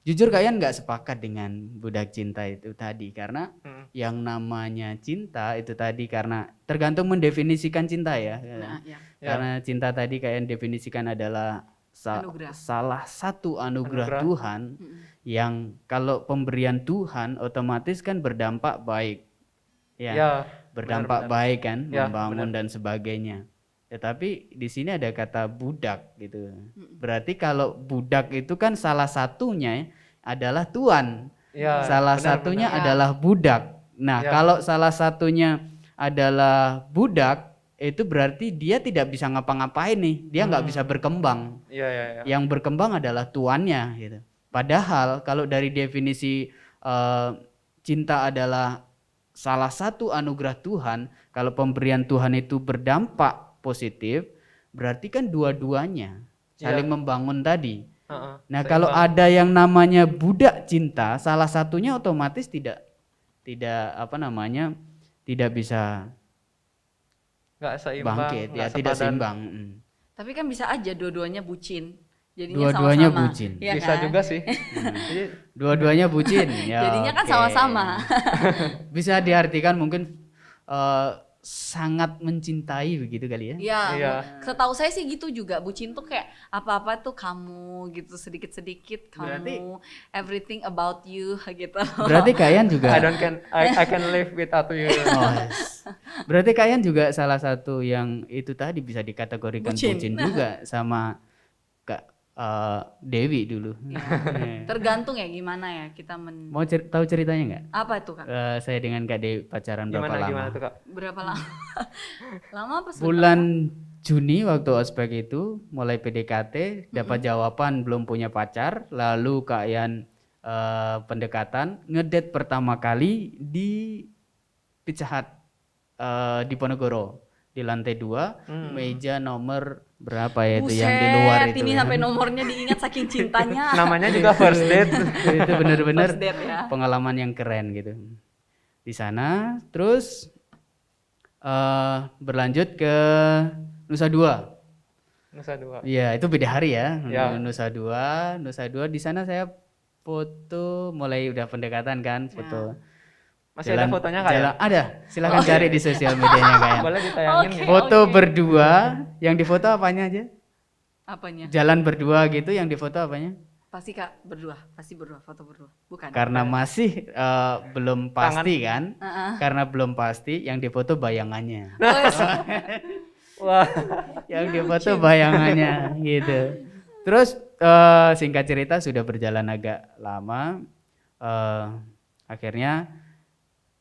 Jujur kalian nggak sepakat dengan budak cinta itu tadi, karena yang namanya cinta itu tadi karena tergantung mendefinisikan cinta ya. Nah, ya. Karena cinta tadi kalian definisikan adalah Anugerah. salah satu anugerah Tuhan yang kalau pemberian Tuhan otomatis kan berdampak baik. Ya. Berdampak baik kan, Ya, membangun dan sebagainya. Tetapi di sini ada kata budak gitu. Berarti kalau budak itu kan salah satunya adalah tuan. Ya, Salah benar, satunya benar. adalah budak. Nah, Ya. kalau salah satunya adalah budak, itu berarti dia tidak bisa ngapa-ngapain nih. Dia nggak bisa berkembang. Iya. Yang berkembang adalah tuannya gitu. Padahal kalau dari definisi cinta adalah salah satu anugerah Tuhan, kalau pemberian Tuhan itu berdampak positif, berarti kan dua-duanya saling membangun tadi. Heeh. Nah, kalau ada yang namanya budak cinta, salah satunya otomatis tidak tidak bisa Nggak seimbang, bangkit, ya nggak tidak sepadan. seimbang. Tapi kan bisa aja dua-duanya bucin. Jadinya Dua-duanya sama-sama. bucin. Ya Bisa kan? juga sih. Jadi Dua-duanya bucin. Ya, Jadinya kan oke. sama-sama. Bisa diartikan mungkin sangat mencintai begitu kali ya. Iya, Iya. setahu saya sih gitu juga. Bucin tuh kayak apa-apa tuh kamu gitu, sedikit-sedikit kamu, everything about you gitu. Berarti kalian juga I can live without you. Oh, yes. Berarti kalian juga salah satu yang itu tadi bisa dikategorikan Bucin. bucin juga sama Kak Dewi dulu. Tergantung ya gimana ya kita Mau tahu ceritanya nggak? apa tuh Kak? Saya dengan Kak Dewi pacaran berapa lama? Gimana tuh Kak? Berapa lama? Lama apa sebentar? Bulan Juni waktu ospek itu mulai PDKT, dapat jawaban belum punya pacar, lalu kalian pendekatan, ngedate pertama kali di Pizza Hut di Ponorogo di lantai 2, meja nomor berapa ya itu yang di luar Buset, itu. ini ya. sampai nomornya diingat saking cintanya. Namanya juga first date. Itu benar-benar First date ya. pengalaman yang keren gitu. Di sana terus berlanjut ke Nusa Dua. Nusa Dua. Iya, itu beda hari ya. Ya. Nusa Dua di sana saya foto mulai udah pendekatan kan, foto. Masih ada fotonya Kak ya? Ada, silakan cari di sosial medianya kayak. Boleh ditayangin Oke. gitu. Foto berdua, yang difoto apanya aja? Apanya? Jalan berdua gitu, yang difoto apanya? Pasti Kak berdua, pasti berdua, foto berdua. Bukan. Karena masih belum pasti kan? Karena belum pasti, yang difoto bayangannya. Wah. Yang difoto bayangannya gitu. Terus singkat cerita sudah berjalan agak lama, akhirnya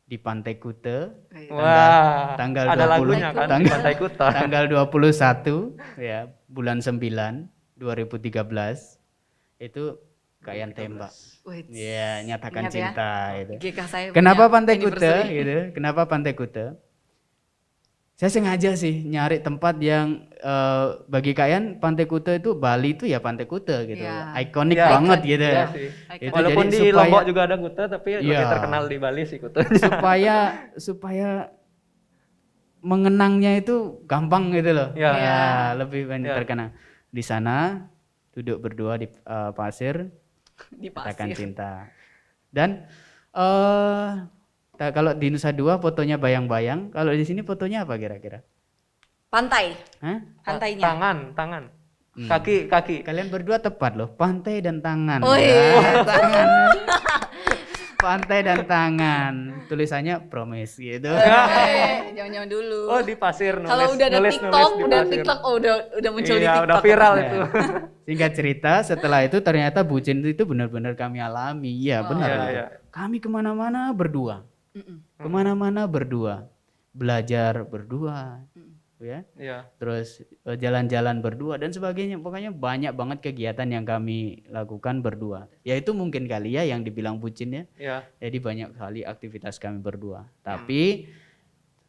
di Pantai Kute. Wah. tanggal ada 20, lagunya kan di tanggal- Pantai Kuta. Tanggal 21 ya, bulan 9 2013 itu kalian tembak. Wait. Ya, nyatakan Ingat ya? cinta itu. GK saya Kenapa punya Pantai Kute anniversary. gitu? Kenapa Pantai Kute? Saya sengaja sih nyari tempat yang bagi kalian Pantai Kute itu Bali itu ya Pantai Kute gitu. Iya. Ikonik Iya, banget gitu Iya ya. sih. Itu Walaupun jadi di supaya- Lombok juga ada Kuta, tapi lebih Iya. terkenal di Bali sih Kuta. supaya mengenangnya itu gampang gitu loh. Iya. Ya, lebih banyak Iya. terkenang. Di sana duduk berdua di pasir, Di katakan pasir. cinta. Dan kalau di Nusa Dua fotonya bayang-bayang, kalau di sini fotonya apa kira-kira? Pantai, Hah? pantainya. Tangan. Kaki. Kalian berdua tepat loh, pantai dan tangan. Oh, Ya, tangan. Pantai dan tangan. Tulisannya promise gitu. Jangan-jangan dulu. Oh, di pasir nulis. Kalau udah ada nulis TikTok, di udah pasir. TikTok, udah muncul di Iya, TikTok. udah viral Ya. itu. Singkat cerita, setelah itu ternyata bucin itu benar-benar kami alami. Iya, benar. Iya, itu. iya. Kami kemana-mana berdua. Mm-mm. Kemana-mana berdua. Belajar berdua. Ya. Iya. Terus jalan-jalan berdua dan sebagainya. Pokoknya banyak banget kegiatan yang kami lakukan berdua. Ya itu mungkin kali ya yang dibilang bucin ya. Iya. Jadi banyak sekali aktivitas kami berdua. Tapi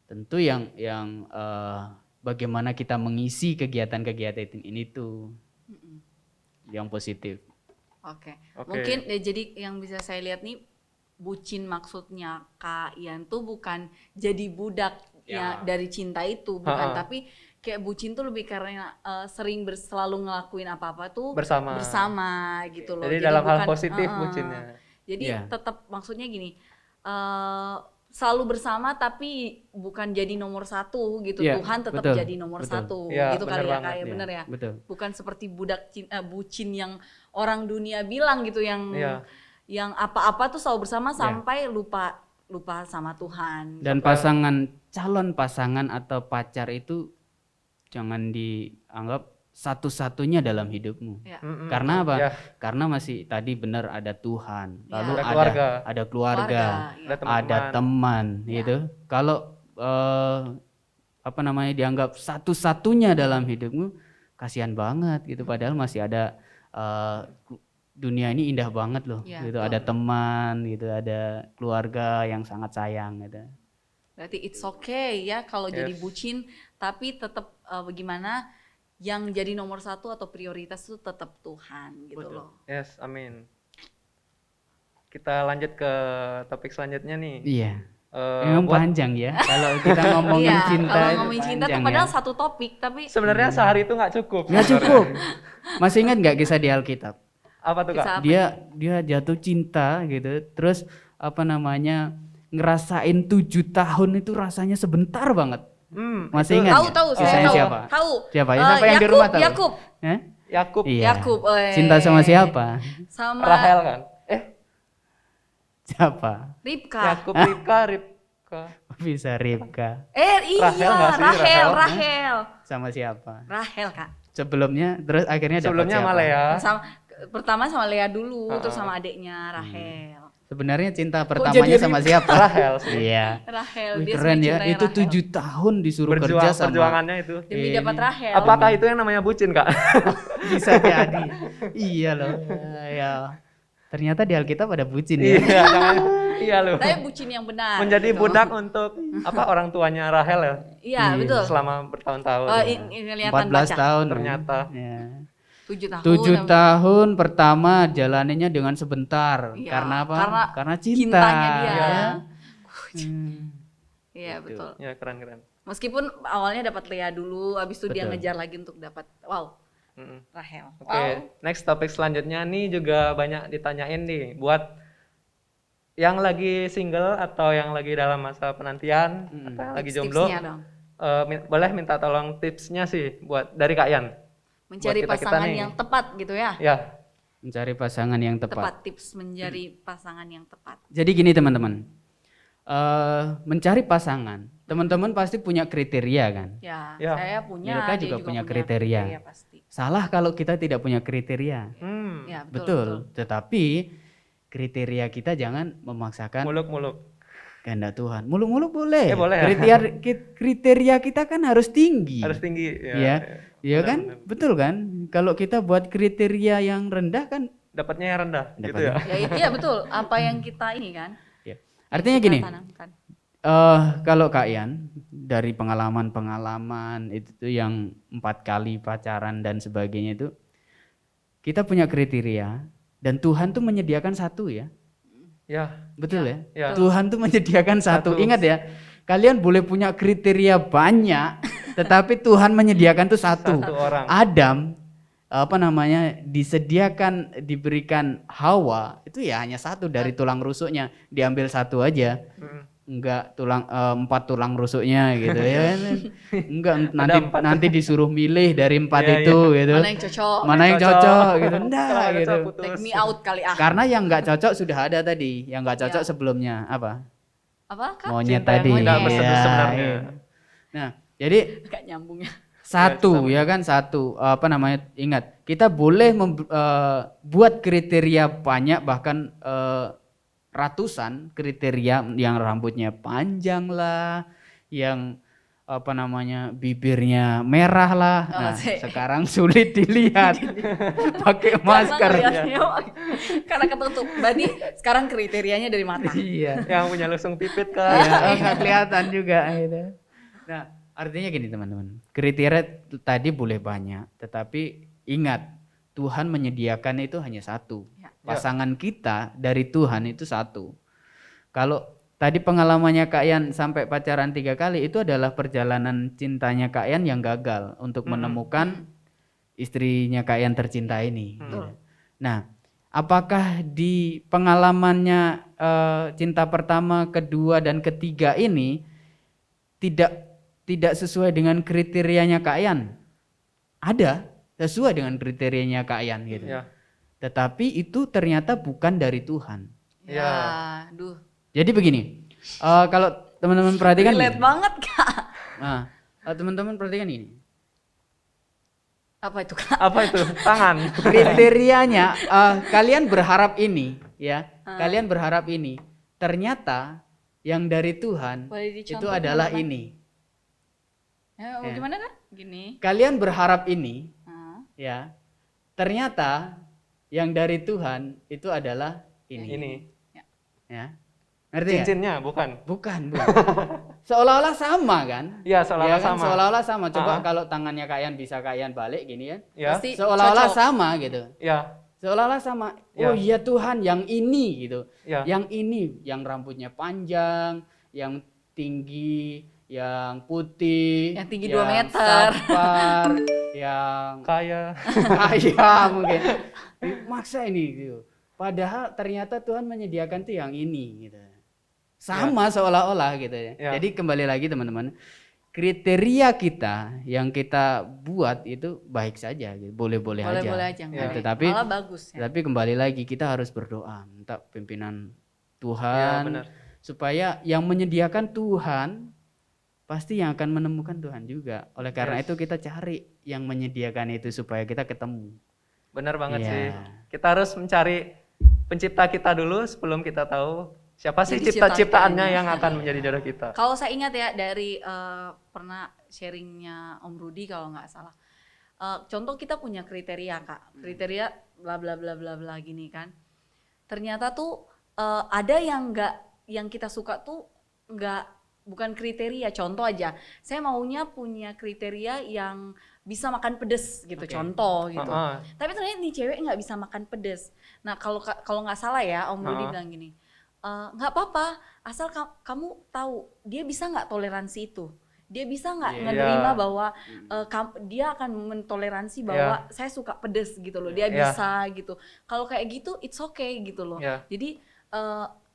tentu yang bagaimana kita mengisi kegiatan-kegiatan ini tuh yang positif. Oke. Oke. Mungkin jadi yang bisa saya lihat nih, bucin maksudnya Kak Ian tuh bukan jadi budak ya dari cinta itu, bukan, tapi kayak bucin tuh lebih karena sering selalu ngelakuin apa-apa tuh bersama gitu loh. Jadi dalam hal bukan- positif bucinnya. Jadi Iya. tetap maksudnya gini, selalu bersama tapi bukan jadi nomor satu gitu. Iya, Tuhan tetap betul, jadi nomor betul. satu Iya, gitu benar kali ya banget, Kak ya, Iya, bener ya. Betul. Bukan seperti bucin yang orang dunia bilang gitu, yang Iya. yang apa-apa tuh selalu bersama sampai lupa sama Tuhan. Dan calon pasangan atau pacar itu jangan dianggap satu-satunya dalam hidupmu. Ya. Karena apa? Ya. Karena masih tadi benar ada Tuhan, lalu Ada keluarga. ada keluarga, ya. ada teman, gitu. Kalau dianggap satu-satunya dalam hidupmu, kasihan banget gitu. Padahal masih ada dunia ini indah banget loh, Ya, gitu. betul. Ada teman, gitu, ada keluarga yang sangat sayang, gitu. Berarti it's okay ya kalau jadi bucin, tapi tetap bagaimana yang jadi nomor satu atau prioritas itu tetap Tuhan gitu Betul. loh. Yes, amin. Kita lanjut ke topik selanjutnya nih. Iya. Eh, Emang buat panjang ya kalau kita ngomongin Iya, cinta kalau itu ngomongin cinta tuh panjang padahal ya. satu topik tapi sebenarnya sehari itu nggak cukup. Nggak sebenarnya. cukup. Masih ingat nggak kisah di Alkitab? Apa tuh Kak? kisah apa Dia jatuh cinta gitu, terus apa namanya ngerasain 7 tahun itu rasanya sebentar banget. Masih ingat? Tahu nggak? tahu saya Kisahnya tahu. siapa? Tahu. Siapa? Siapa yang di rumah tahu? Yakub. Hah? Yakub, Iya. Yakub. Cinta sama siapa? Sama Rahel kan? Siapa? Ribka. Yakub, Ribka. Bisa Ribka. Iya, Rahel nggak sih? Rahel. Sama siapa? Rahel, Kak. Sebelumnya, terus akhirnya dapat Sebelumnya siapa? sama Lea. Pertama sama Lea dulu, terus sama adiknya Rahel. Sebenarnya cinta pertamanya sama siapa? Rahel sih. Iya. Rahel, Wih, dia keren ya. mencintai Itu Rahel. 7 tahun disuruh kerja sama. Perjuangannya itu. Demi dapat Rahel. Apakah itu yang namanya bucin Kak? Bisa jadi. Iya loh. Ya. Ternyata di Alkitab ada bucin ya. Iya, iya loh. Tapi bucin yang benar. Menjadi gitu. budak untuk orang tuanya Rahel ya. Iya, betul. Selama bertahun-tahun. Kelihatan 14 baca. tahun. Ternyata. Ya. 7 tahun. 7 tahun pertama jalaninya dengan sebentar. Iya, Karena apa? karena cinta. cintanya dia. Ya. Iya, betul. Ya keren. Meskipun awalnya dapat Lea dulu, habis itu dia Betul. ngejar lagi untuk dapat Rahel. Oke, next topik selanjutnya nih juga banyak ditanyain nih buat yang lagi single atau yang lagi dalam masa penantian atau yang lagi jomblo. Tipsnya dong. Boleh minta tolong tipsnya sih buat dari Kak Yan. Mencari Buat kita-kita pasangan nih. yang tepat gitu ya. Ya, Mencari pasangan yang tepat. Tepat tips mencari pasangan yang tepat. Jadi gini teman-teman. Mencari pasangan. Teman-teman pasti punya kriteria kan? Ya, Ya. saya punya. Milka dia juga punya kriteria. pasti. Salah kalau kita tidak punya kriteria. Ya, Betul. Tetapi kriteria kita jangan memaksakan muluk-muluk. kehendak Tuhan. Muluk-muluk boleh. Boleh ya? Kriteria kita kan harus tinggi. Harus tinggi. Iya. Iya kan? Betul kan? Kalau kita buat kriteria yang rendah kan Dapatnya yang rendah gitu Dapatnya. ya. Iya betul. Apa yang kita ini kan? ya. Artinya kita gini, tanamkan. kalau Kak Yan dari pengalaman itu tuh yang 4 kali pacaran dan sebagainya itu kita punya kriteria dan Tuhan tuh menyediakan satu ya. Ya, Betul ya? Ya. Tuhan tuh menyediakan satu. Satu. Ingat ya, kalian boleh punya kriteria banyak, tetapi Tuhan menyediakan tuh satu. satu orang. Adam diberikan Hawa itu ya hanya satu dari tulang rusuknya, diambil satu aja. Enggak 4 tulang rusuknya gitu ya. Enggak nanti disuruh milih dari 4 Iya, itu gitu. Mana yang cocok? Mana yang cocok gitu. Enggak Kalau gitu. cocok putus. Take me out kali ah. Karena yang enggak cocok sudah ada tadi, yang enggak cocok sebelumnya apa? Apa Kak? Monyet Cinta yang tadi. tidak bersedur Iya, sebenarnya. iya. Nah, jadi Gak nyambung ya. satu ya kan satu ingat kita boleh buat kriteria banyak bahkan ratusan kriteria yang rambutnya panjang lah, yang bibirnya merah lah. Nah, sekarang sulit dilihat pakai masker. Karena ketutup. Berarti sekarang kriterianya dari mata. Iya. Yang punya lusung pipit kan. Nggak kelihatan juga gitu. Nah, artinya gini teman-teman, kriteria tadi boleh banyak, tetapi ingat Tuhan menyediakan itu hanya satu. Ya. Pasangan kita dari Tuhan itu satu. Kalau tadi pengalamannya Kak Yan sampai pacaran 3 kali itu adalah perjalanan cintanya Kak Yan yang gagal untuk menemukan istrinya Kak Yan tercinta ini. Nah, apakah di pengalamannya cinta pertama, kedua dan ketiga ini tidak sesuai dengan kriterianya Kak Yan? Ada, sesuai dengan kriterianya Kak Yan gitu. Ya. Tetapi itu ternyata bukan dari Tuhan. Ya, duh. Jadi begini, kalau teman-teman perhatikan Relate gini. banget Kak. Nah, teman-teman perhatikan ini. Apa itu Kak? Apa itu? Tangan. Kriterianya kalian berharap ini ya. Kalian berharap ini. Ternyata yang dari Tuhan Boleh itu dicontoh adalah apa? ini. Ya, gimana Kak? Gini. Kalian berharap ini Ah. ya. Ternyata yang dari Tuhan itu adalah ini. Ini. Ya. Ngerti nggak? Cincinnya bukan. Bukan. Seolah-olah sama kan? Iya, seolah-olah Ya kan? sama. Seolah-olah sama. Coba Ah. kalau tangannya Kak Ian bisa Kak Ian balik gini kan? Ya. Pasti Seolah-olah cocok. sama gitu. Ya. Seolah-olah sama. Ya. Oh iya Tuhan, yang ini gitu. Ya. Yang ini, yang rambutnya panjang, yang tinggi, yang putih, Yang tinggi 2 meter. sabar, yang Kaya. kaya mungkin. Maksa ini gitu. Padahal ternyata Tuhan menyediakan tuh yang ini gitu. Sama seolah-olah gitu ya. Ya. Jadi kembali lagi teman-teman, kriteria kita yang kita buat itu baik saja gitu. Boleh-boleh aja. Boleh-boleh aja. Ya. nggak ada. Tetapi Malah bagus ya. tapi kembali lagi kita harus berdoa minta pimpinan Ya, Tuhan benar. supaya yang menyediakan Tuhan pasti yang akan menemukan Tuhan juga. Oleh karena Yes. itu kita cari yang menyediakan itu supaya kita ketemu. Benar banget Iya. sih. Kita harus mencari pencipta kita dulu sebelum kita tahu siapa sih Jadi cipta-ciptaannya ciptaannya. yang akan menjadi jodoh kita. Kalau saya ingat ya dari pernah sharingnya Om Rudi kalau nggak salah. Contoh kita punya kriteria Kak, kriteria bla bla bla bla bla gini kan. Ternyata tuh ada yang kita suka tuh bukan kriteria. Contoh aja, saya maunya punya kriteria yang bisa makan pedes gitu. Oke. Contoh gitu. Heeh. Tapi ternyata nih cewek nggak bisa makan pedes. Nah kalau nggak salah ya Om Rudi bilang gini, nggak apa-apa asal kamu tahu dia bisa nggak toleransi itu. Dia bisa nggak Iya. menerima bahwa dia akan mentoleransi bahwa saya suka pedes gitu loh. Dia Iya. bisa gitu. Kalau kayak gitu it's okay gitu loh. Iya. Jadi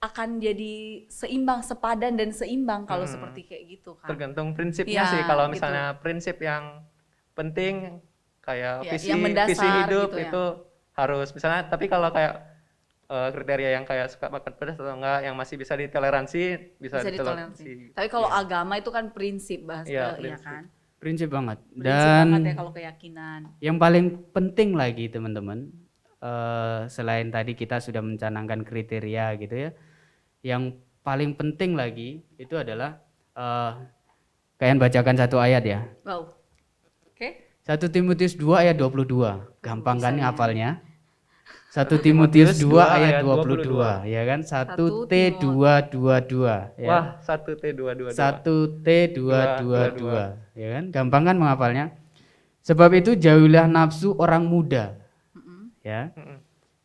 akan jadi seimbang, sepadan dan seimbang kalau seperti kayak gitu kan. Tergantung prinsipnya Ya, sih. Kalau gitu. misalnya prinsip yang penting kayak Ya, visi yang mendasar visi hidup gitu ya. itu harus misalnya. Tapi kalau kayak kriteria yang kayak suka makan pedas atau enggak yang masih bisa ditoleransi bisa ditoleransi. Tapi kalau agama itu kan prinsip Iya, ya prinsip. kan. Prinsip banget. Prinsip banget ya Dan kalau keyakinan. yang paling penting lagi teman-teman, selain tadi kita sudah mencanangkan kriteria gitu ya, yang paling penting lagi itu adalah kalian bacakan satu ayat ya. Wow. Oke. 1 Timotius 2 ayat 22. Gampang kan Bisa ya. ngapalnya? 1 Timotius 2 ayat ayat 22, ya kan? 1 1 T222 ya. Wah, 1T222. 1 T222 ya kan? Gampang kan menghafalnya? Sebab itu jauhilah nafsu orang muda. Ya.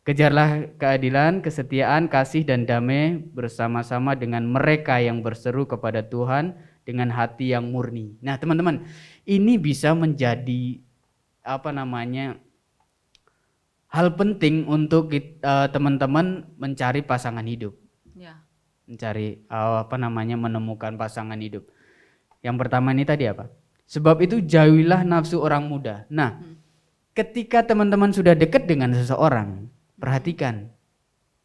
Kejarlah keadilan, kesetiaan, kasih dan damai bersama-sama dengan mereka yang berseru kepada Tuhan dengan hati yang murni. Nah, teman-teman, ini bisa menjadi hal penting untuk teman-teman mencari pasangan hidup, Ya. mencari menemukan pasangan hidup. Yang pertama ini tadi apa? Sebab itu jauhilah nafsu orang muda. Nah, ketika teman-teman sudah dekat dengan seseorang, perhatikan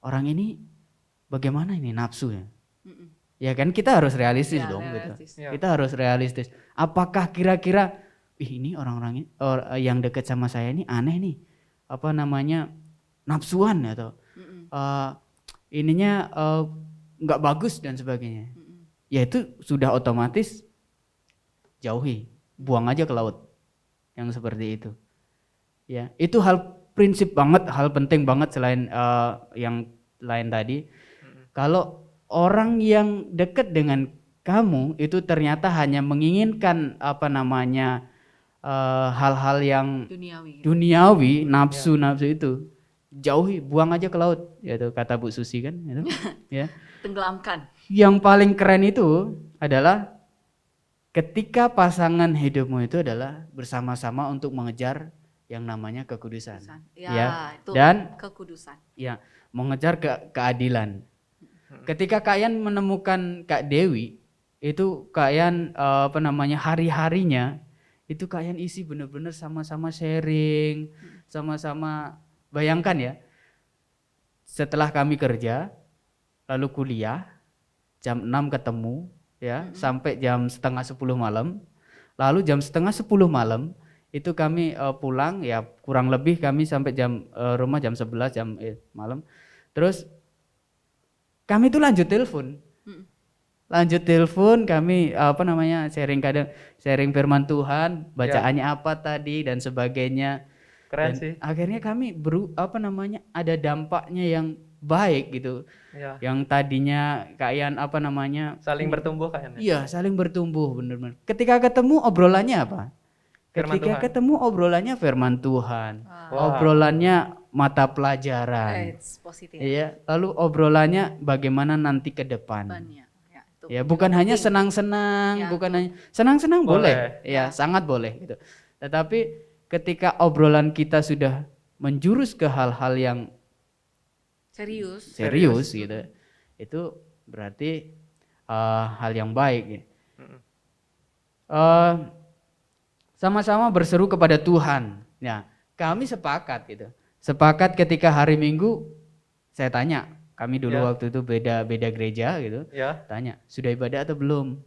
orang ini bagaimana ini nafsunya. Ya kan kita harus realistis Ya, dong realistis. gitu. Kita harus realistis. Apakah kira-kira ini orang-orang ini yang dekat sama saya ini aneh nih. Nafsuan atau ininya nggak bagus dan sebagainya. Ya itu sudah otomatis jauhi, buang aja ke laut. Yang seperti itu. Ya, itu hal prinsip banget, hal penting banget selain yang lain tadi. Kalau orang yang dekat dengan kamu itu ternyata hanya menginginkan hal-hal yang Duniawi. duniawi, nafsu itu jauhi, buang aja ke laut, yaitu kata Bu Susi kan, itu. Ya. Tenggelamkan. Yang paling keren itu adalah ketika pasangan hidupmu itu adalah bersama-sama untuk mengejar yang namanya kekudusan. Ya, itu Dan kekudusan. ya, mengejar keadilan. Ketika kalian menemukan Kak Dewi, itu kalian hari-harinya itu kalian isi bener-bener sama-sama sharing, sama-sama bayangkan ya. Setelah kami kerja, lalu kuliah, jam 6 ketemu ya, sampai jam setengah 10 malam. Lalu jam setengah 10 malam itu kami pulang ya, kurang lebih kami sampai rumah jam 11 malam. Terus kami tuh lanjut telepon. Lanjut telepon kami sharing firman Tuhan, bacaannya apa tadi dan sebagainya. Keren Dan sih. akhirnya kami ada dampaknya yang baik gitu. Ya, Yang tadinya kalian apa namanya? saling bertumbuh kayaknya. Iya, saling bertumbuh benar-benar. Ketika ketemu obrolannya apa? Firman Ketika Tuhan. ketemu obrolannya firman Tuhan. Wah. Obrolannya mata pelajaran. It's positif. Iya, lalu obrolannya bagaimana nanti ke depan. Banyak. Ya, itu Ya, juga bukan hanya penting. senang-senang, Ya, bukan betul. hanya senang-senang boleh. Boleh. Ya, sangat boleh gitu. Tetapi ketika obrolan kita sudah menjurus ke hal-hal yang Serius. serius gitu, itu berarti hal yang baik. Gitu. Eh, sama-sama berseru kepada Tuhan. Ya, kami sepakat gitu. Sepakat ketika hari Minggu saya tanya, kami dulu Ya. waktu itu beda gereja gitu. Ya, Tanya, sudah ibadah atau belum?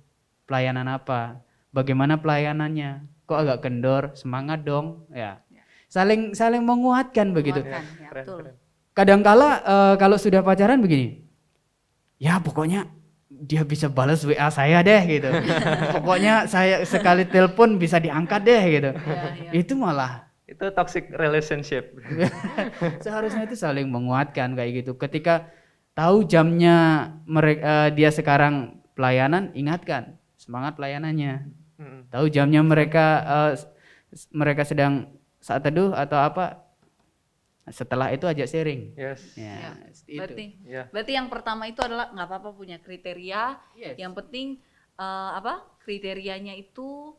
Pelayanan apa? Bagaimana pelayanannya? Kok agak kendor? Semangat dong, ya. Saling menguatkan begitu. Menguatkan, ya, keren, betul. keren. Kadangkala kalau sudah pacaran begini, ya pokoknya dia bisa balas WA saya deh gitu. Pokoknya saya sekali telepon bisa diangkat deh gitu. Ya, ya. Itu malah Itu toxic relationship. seharusnya itu saling menguatkan kayak gitu. Ketika tahu jamnya mereka dia sekarang pelayanan, ingatkan semangat pelayanannya. Mm-mm. Tahu jamnya mereka sedang saat teduh atau apa, setelah itu ajak sharing. Yes. Ya, itu. Berarti, Ya. berarti yang pertama itu adalah nggak apa-apa punya kriteria. Yes. Yang penting kriterianya itu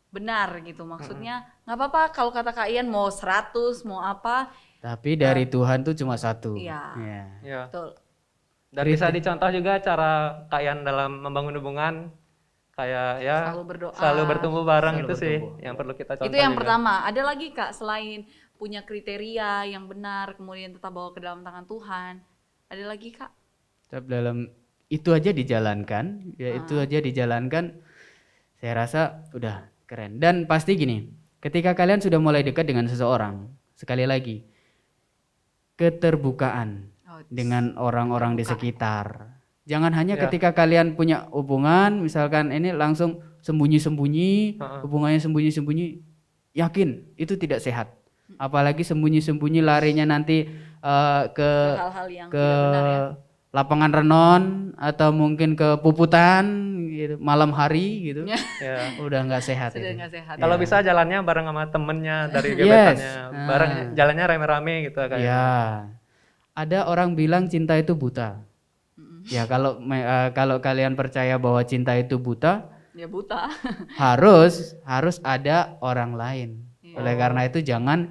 benar gitu. Maksudnya nggak apa-apa kalau kata Kak Ian mau 100 mau apa. Tapi dari Tuhan tuh cuma satu. Iya. Ya. Ya. Betul. Dan bisa dicontoh juga cara kalian dalam membangun hubungan kayak ya Selalu berdoa. selalu bertumbuh bareng Selalu itu sih bertumbuh. yang perlu kita contoh Itu yang juga. pertama. Ada lagi Kak selain punya kriteria yang benar kemudian tetap bawa ke dalam tangan Tuhan. Ada lagi Kak? Tetap dalam itu aja dijalankan, ya itu aja dijalankan. Saya rasa udah keren. Dan pasti gini, ketika kalian sudah mulai dekat dengan seseorang, sekali lagi keterbukaan Oh, dengan orang-orang di sekitar. Jangan hanya Ya. ketika kalian punya hubungan, misalkan ini langsung sembunyi-sembunyi, hubungannya sembunyi-sembunyi, yakin itu tidak sehat. Apalagi sembunyi-sembunyi larinya nanti ke hal-hal yang ke tidak benar ya. lapangan renon atau mungkin ke puputan gitu, malam hari gitu. Ya. Udah nggak sehat Sudah itu. nggak sehat. Kalau bisa jalannya bareng sama temennya dari Yes. gebetannya, bareng Ah. jalannya rame-rame gitu kayak. Ya, ada orang bilang cinta itu buta. Ya kalau kalian percaya bahwa cinta itu buta, Ya buta. harus ada orang lain. Oleh karena itu jangan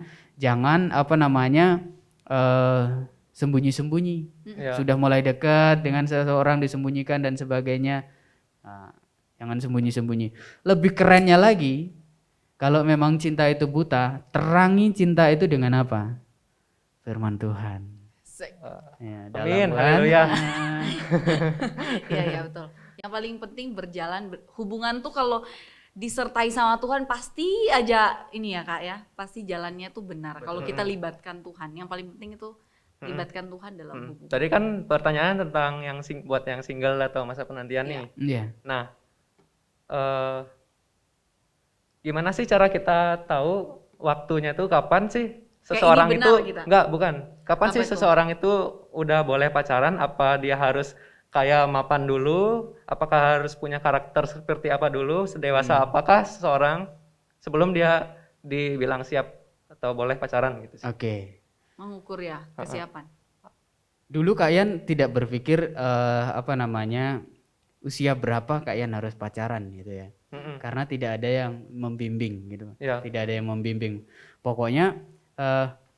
apa namanya sembunyi-sembunyi. Ya. Sudah mulai dekat dengan seseorang disembunyikan dan sebagainya. Nah, jangan sembunyi-sembunyi. Lebih kerennya lagi, kalau memang cinta itu buta, terangi cinta itu dengan apa? Firman Tuhan. Ya, Amin, dalam haleluya. Iya ya betul. Yang paling penting berjalan hubungan tuh kalau disertai sama Tuhan pasti aja ini ya Kak ya, pasti jalannya tuh benar. Kalau kita libatkan Tuhan, yang paling penting itu libatkan Tuhan dalam hubungan. Tadi kan pertanyaan tentang yang buat yang single atau masa penantian nih. Iya. Nah, gimana sih cara kita tahu waktunya tuh kapan sih seseorang ini itu benar kita. enggak bukan kapan Apa sih itu? seseorang itu udah boleh pacaran? Apa dia harus kayak mapan dulu? Apakah harus punya karakter seperti apa dulu? Sedewasa apakah seseorang sebelum dia dibilang siap atau boleh pacaran gitu sih? Oke. Mengukur ya kesiapan. Dulu kalian tidak berpikir apa namanya usia berapa kalian harus pacaran gitu ya. Mm-mm. Karena tidak ada yang membimbing gitu. Ya. Tidak ada yang membimbing. Pokoknya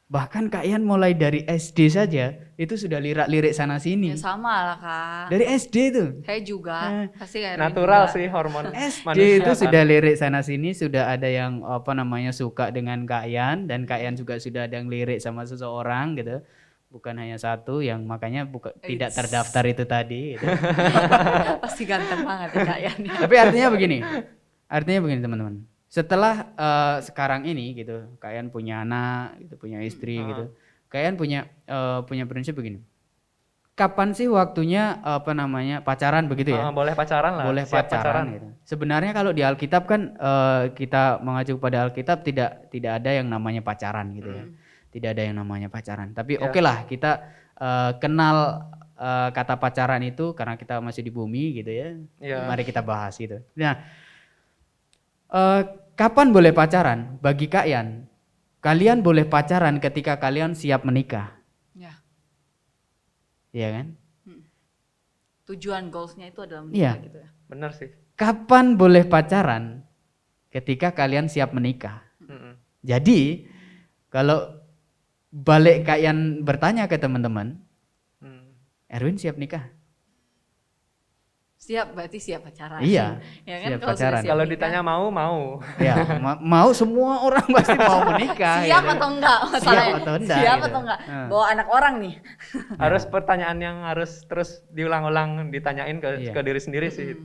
bahkan kalian mulai dari SD saja itu sudah lirik-lirik sana Ya sini. sama lah Kak. Dari SD tuh. Saya juga pasti kayak Natural juga. sih hormon SD manusia itu kan. sudah lirik sana sini, sudah ada yang apa namanya suka dengan kalian dan kalian juga sudah ada yang lirik sama seseorang gitu. Bukan hanya satu yang makanya tidak terdaftar itu tadi gitu. Pasti ganteng banget ya Kak Ian. Tapi artinya begini teman-teman. Setelah sekarang ini gitu, kalian punya anak, gitu, punya istri gitu, kalian punya prinsip begini. Kapan sih waktunya apa namanya pacaran begitu ya? Boleh pacaran lah. Boleh siap pacaran gitu. Sebenarnya kalau di Alkitab kan kita mengacu pada Alkitab tidak ada yang namanya pacaran gitu ya. Tidak ada yang namanya pacaran. Tapi oke lah kita kenal kata pacaran itu karena kita masih di bumi gitu ya. Iya. Mari kita bahas gitu. Nah, kapan boleh pacaran? Bagi kalian boleh pacaran ketika kalian siap menikah, Ya. ya kan? Tujuan goalsnya itu adalah Iya. menikah gitu ya. Benar sih. Kapan boleh pacaran? Ketika kalian siap menikah. Mm-mm. Jadi kalau balik kalian bertanya ke teman-teman, Hmm. Erwin siap nikah? Siap berarti siap pacaran. Iya, Ya kan siap kalau sudah pacaran. siap Kalau nikah, ditanya mau. Ya, mau semua orang pasti mau menikah. siap gitu. atau enggak masalahnya. atau enggak, Siap gitu. atau enggak? Nah. Bawa anak orang nih. Harus pertanyaan yang harus terus diulang-ulang ditanyain Iya. ke diri sendiri sih.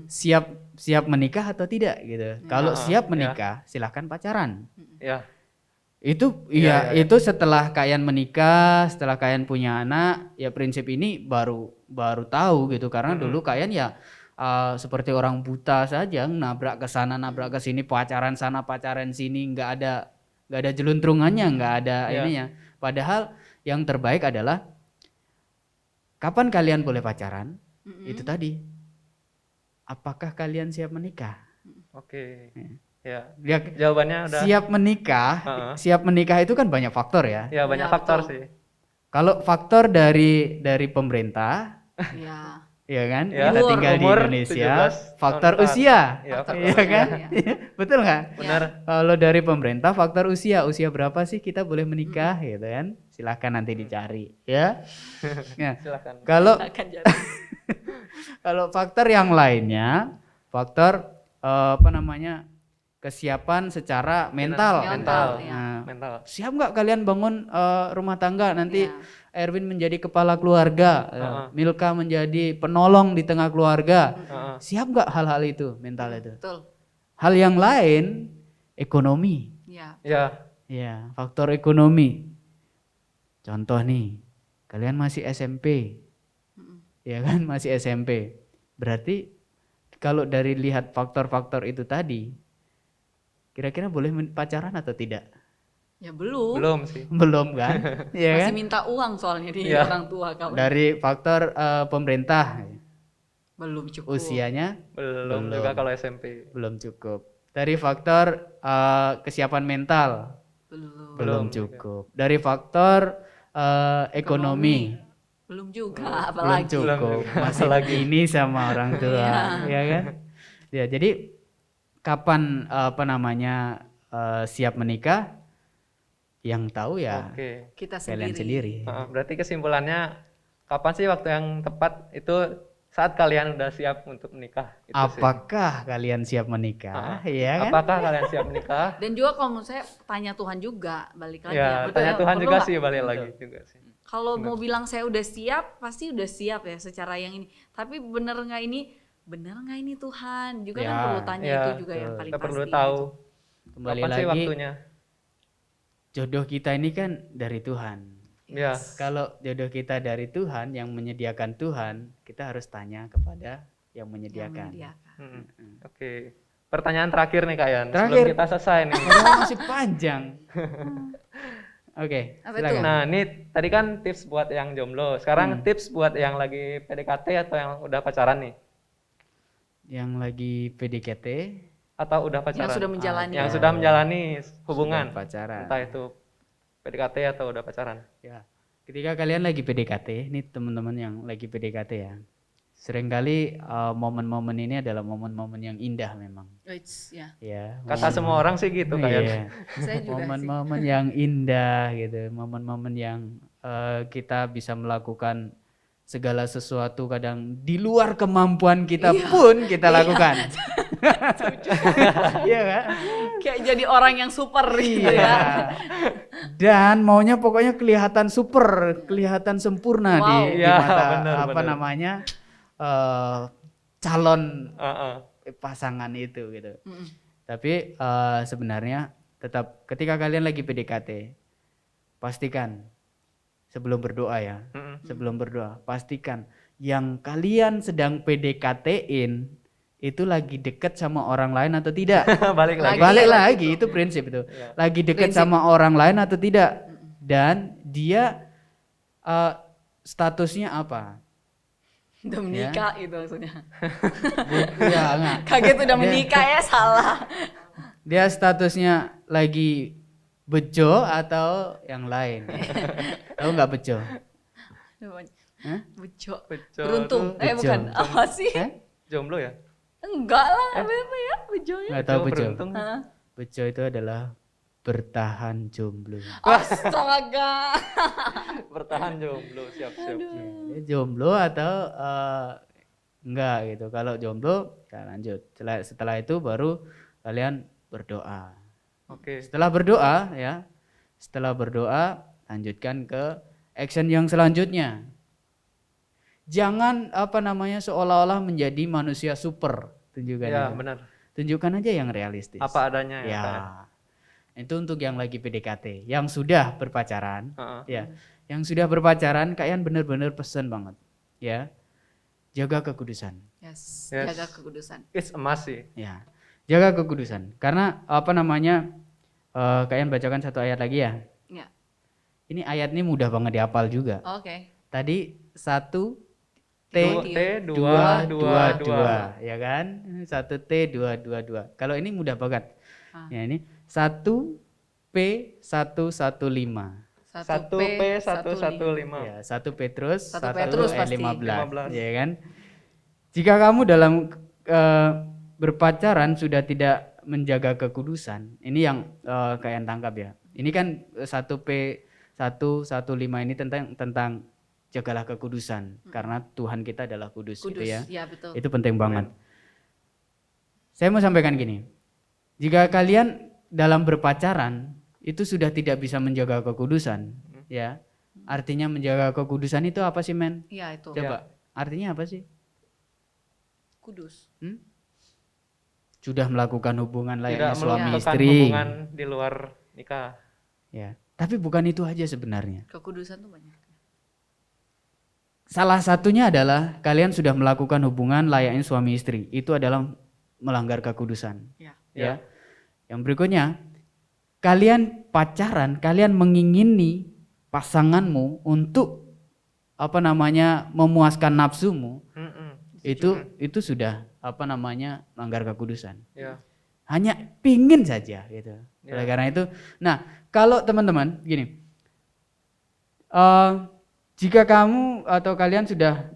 Siap menikah atau tidak gitu. Kalau siap ya. menikah, silahkan pacaran. Ya. Itu Iya, iya. itu setelah kalian menikah, setelah kalian punya anak, ya prinsip ini baru tahu gitu karena dulu kalian ya seperti orang buta saja, nabrak ke sana, nabrak ke sini, pacaran sana, pacaran sini, nggak ada jeluntrungannya, nggak ada Iya. ininya. Padahal yang terbaik adalah kapan kalian boleh pacaran? Itu tadi. Apakah kalian siap menikah? Oke. Ya. Ya, Jawabannya udah. siap menikah itu kan banyak faktor ya. Ya banyak Ya, faktor betul. sih. Kalau faktor dari pemerintah, Iya. ya kan, Ya, kita tinggal di umur Indonesia, 17 faktor tahun usia, Ya, Faktor iya faktor kan, usia. betul nggak? Benar. Kalau dari pemerintah faktor usia berapa sih kita boleh menikah, gitu kan? Silahkan nanti dicari, ya. Nah, Silakan. kalau Akan jadi. kalau faktor yang lainnya, faktor kesiapan secara mental. Mental, ya. Nah, Mental. siap nggak kalian bangun rumah tangga nanti? Iya. Erwin menjadi kepala keluarga, Milka menjadi penolong di tengah keluarga. Heeh. Siap nggak hal-hal itu, mental itu? Betul. Hal yang lain, ekonomi. Ya. Ya. Ya, faktor ekonomi. Contoh nih, kalian masih SMP, ya kan, masih SMP. Berarti kalau dari lihat faktor-faktor itu tadi, kira-kira boleh pacaran atau tidak? Ya belum. Belum sih. Belum kan? Ya Masih kan? minta uang soalnya di Iya. orang tua kamu. Dari faktor pemerintah, Belum cukup. usianya Belum Belum. juga kalau SMP. belum cukup. Dari faktor kesiapan mental Belum. belum Belum cukup. Dari faktor ekonomi Belum juga belum apalagi. cukup. Belum. Masih Apalagi. ini sama orang tua, Iya. ya kan? Ya, jadi kapan siap menikah? Yang tahu ya Oke. Kita kalian sendiri. sendiri. Berarti kesimpulannya kapan sih waktu yang tepat itu saat kalian udah siap untuk menikah? Itu sih. Apakah kalian siap menikah? Ya kan? Apakah kalian siap menikah? Dan juga kalau menurut saya tanya Tuhan juga balik lagi. Ya, Betul tanya ya? Tuhan Perlu juga nggak? sih balik lagi juga sih. Kalau mau bilang saya udah siap, pasti udah siap ya secara yang ini. Tapi bener nggak ini Tuhan? Juga kan Ya, perlu tanya ya, itu juga yang paling Kita pasti. perlu tahu Kembali kapan sih lagi, waktunya. jodoh kita ini kan dari Tuhan. Ya, Kalau jodoh kita dari Tuhan, yang menyediakan Tuhan, kita harus tanya kepada yang Yang menyediakan. menyediakan. Oke. Pertanyaan terakhir nih Kayan. Terakhir. Sebelum kita selesai nih. Padahal masih panjang. Oke, Apa silakan. itu? Nah, ini tadi kan tips buat yang jomblo. Sekarang tips buat yang lagi PDKT atau yang udah pacaran nih? Yang lagi PDKT, Atau udah pacaran? Yang sudah menjalani. Yang sudah menjalani hubungan. sudah pacaran. Entah itu PDKT atau udah pacaran. Ya. Ketika kalian lagi PDKT, ini teman-teman yang lagi PDKT ya. Seringkali momen-momen ini adalah momen-momen yang indah memang. Eits, ya. Ya. Kata semua orang sih gitu Kayan. Iya. Saya juga sih. Momen-momen yang indah gitu, momen-momen yang kita bisa melakukan segala sesuatu kadang di luar kemampuan kita pun kita lakukan. Iya kan? Kayak jadi orang yang super gitu Iya. ya. Dan maunya pokoknya kelihatan super, kelihatan sempurna Wow. di Iya, mata benar, benar. namanya calon Heeh. pasangan itu gitu. Mm-mm. Tapi sebenarnya tetap ketika kalian lagi PDKT, pastikan sebelum berdoa ya, sebelum berdoa, pastikan yang kalian sedang PDKT-in itu lagi deket sama orang lain atau tidak. Balik lagi. Balik lagi lagi, itu prinsip itu. Iya. Lagi deket Prinsip. sama orang lain atau tidak. Dan dia statusnya apa? Udah menikah itu maksudnya. Iya, enggak. Kaget udah menikah ya, salah. Dia statusnya lagi bejo atau yang lain? Tahu nggak bejo? Hah? Bejo. Bejo Beruntung. tuh Eh bejo. bukan, apa sih? jomblo ya? Enggak lah, apa ya bejonya? Nggak tahu bejo. beruntung. Hah? Bejo itu adalah bertahan jomblo. Astaga. Bertahan jomblo, siap-siap. Dia jomblo atau enggak gitu. Kalau jomblo, ya lanjut. Setelah itu baru kalian berdoa. Oke. Setelah berdoa, lanjutkan ke action yang selanjutnya. Jangan seolah-olah menjadi manusia super. Tunjukkan Ya, aja. benar. Tunjukkan aja yang realistis. Apa adanya ya, Ya. Kak? Itu untuk yang lagi PDKT, yang sudah berpacaran, Heeh. ya. Yang sudah berpacaran, kalian bener-bener pesen banget, ya. Jaga kekudusan, Yes, Yes. jaga kekudusan. It's emas sih. ya. Jaga kekudusan, karena kalian bacakan satu ayat lagi ya. Ya. Ini ayat ini mudah banget dihafal juga. Oke. Tadi 1 T T2 2 ya kan? 1 T 2. Kalau ini mudah banget. Ah. Ya ini 1 P 115. 1P115. Ya, 1 Petrus 1 1 Petrus ayat pasti. 15, ya kan? Jika kamu dalam berpacaran sudah tidak menjaga kekudusan, ini yang kalian tangkap ya. Ini kan 1P115 ini tentang jagalah kekudusan karena Tuhan kita adalah kudus, gitu Kudus, ya. ya betul. Itu penting banget. Saya mau sampaikan gini. Jika kalian dalam berpacaran itu sudah tidak bisa menjaga kekudusan, ya. Artinya menjaga kekudusan itu apa sih, men? Iya itu. Coba. Artinya apa sih? Kudus. Sudah melakukan hubungan Tidak layaknya suami melakukan istri. hubungan di luar nikah. Ya. Tapi bukan itu aja sebenarnya. Kekudusan tuh banyak. Salah satunya adalah kalian sudah melakukan hubungan layaknya suami istri. Itu adalah melanggar kekudusan. Ya. Ya. Yang berikutnya, kalian pacaran, kalian mengingini pasanganmu untuk memuaskan nafsumu. Itu sudah melanggar kekudusan. Ya. Hanya pingin saja gitu. Ya. Oleh karena itu, nah kalau teman-teman gini, jika kamu atau kalian sudah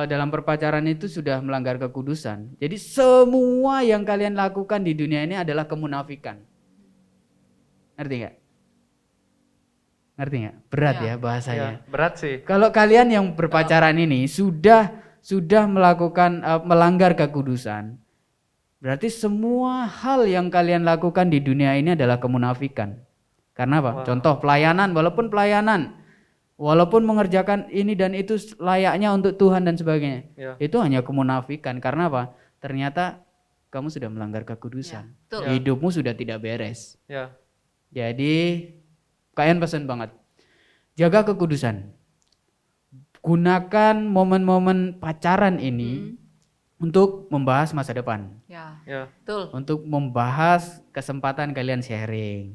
dalam perpacaran itu sudah melanggar kekudusan, jadi semua yang kalian lakukan di dunia ini adalah kemunafikan. Ngerti nggak? Ngerti nggak? Berat ya bahasanya. Ya, berat sih. Kalau kalian yang berpacaran ini sudah melakukan melanggar kekudusan, berarti semua hal yang kalian lakukan di dunia ini adalah kemunafikan. Karena apa? Wow. Contoh pelayanan, walaupun mengerjakan ini dan itu layaknya untuk Tuhan dan sebagainya, Ya. itu hanya kemunafikan. Karena apa? Ternyata kamu sudah melanggar kekudusan. betul. Hidupmu sudah tidak beres. Ya. Jadi kalian pesan banget, jaga kekudusan. Gunakan momen-momen pacaran ini untuk membahas masa depan, Ya. Ya. Betul. untuk membahas kesempatan kalian sharing.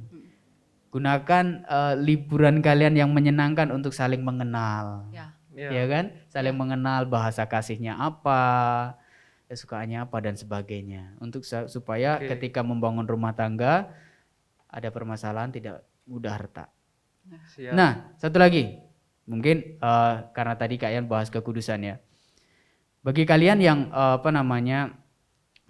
Gunakan liburan kalian yang menyenangkan untuk saling mengenal, Ya. Ya. ya kan? Saling mengenal bahasa kasihnya apa, kesukaannya apa dan sebagainya. Untuk supaya Oke. ketika membangun rumah tangga ada permasalahan tidak mudah retak. Siap. Nah, satu lagi, mungkin karena tadi kalian bahas kekudusan ya. Bagi kalian yang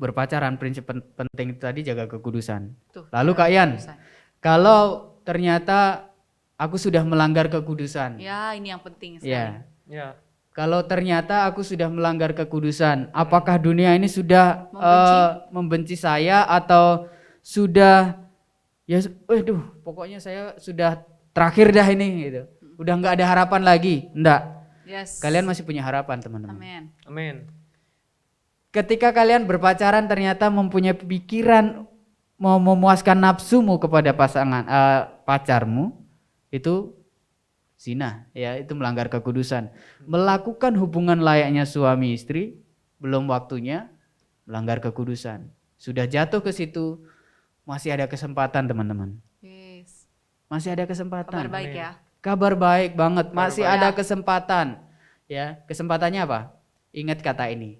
berpacaran, prinsip penting itu tadi jaga kekudusan. Tuh, Lalu jaga kalian, kekudusan. kalau ternyata aku sudah melanggar kekudusan, Ya, ini yang penting sekali. ya. Ya. Kalau ternyata aku sudah melanggar kekudusan, apakah dunia ini sudah membenci saya atau sudah waduh, pokoknya saya sudah terakhir dah ini gitu. Udah nggak ada harapan lagi. Enggak. Yes. Kalian masih punya harapan, teman-teman. Amin. Amin. Ketika kalian berpacaran ternyata mempunyai pikiran mau memuaskan nafsumu kepada pacarmu, itu zina, ya, itu melanggar kekudusan. Melakukan hubungan layaknya suami istri, belum waktunya, melanggar kekudusan. Sudah jatuh ke situ, masih ada kesempatan, teman-teman. Yes. Masih ada kesempatan. Kabar baik ya. Kabar baik banget, masih baik. ada kesempatan. Ya, kesempatannya apa? Ingat kata ini.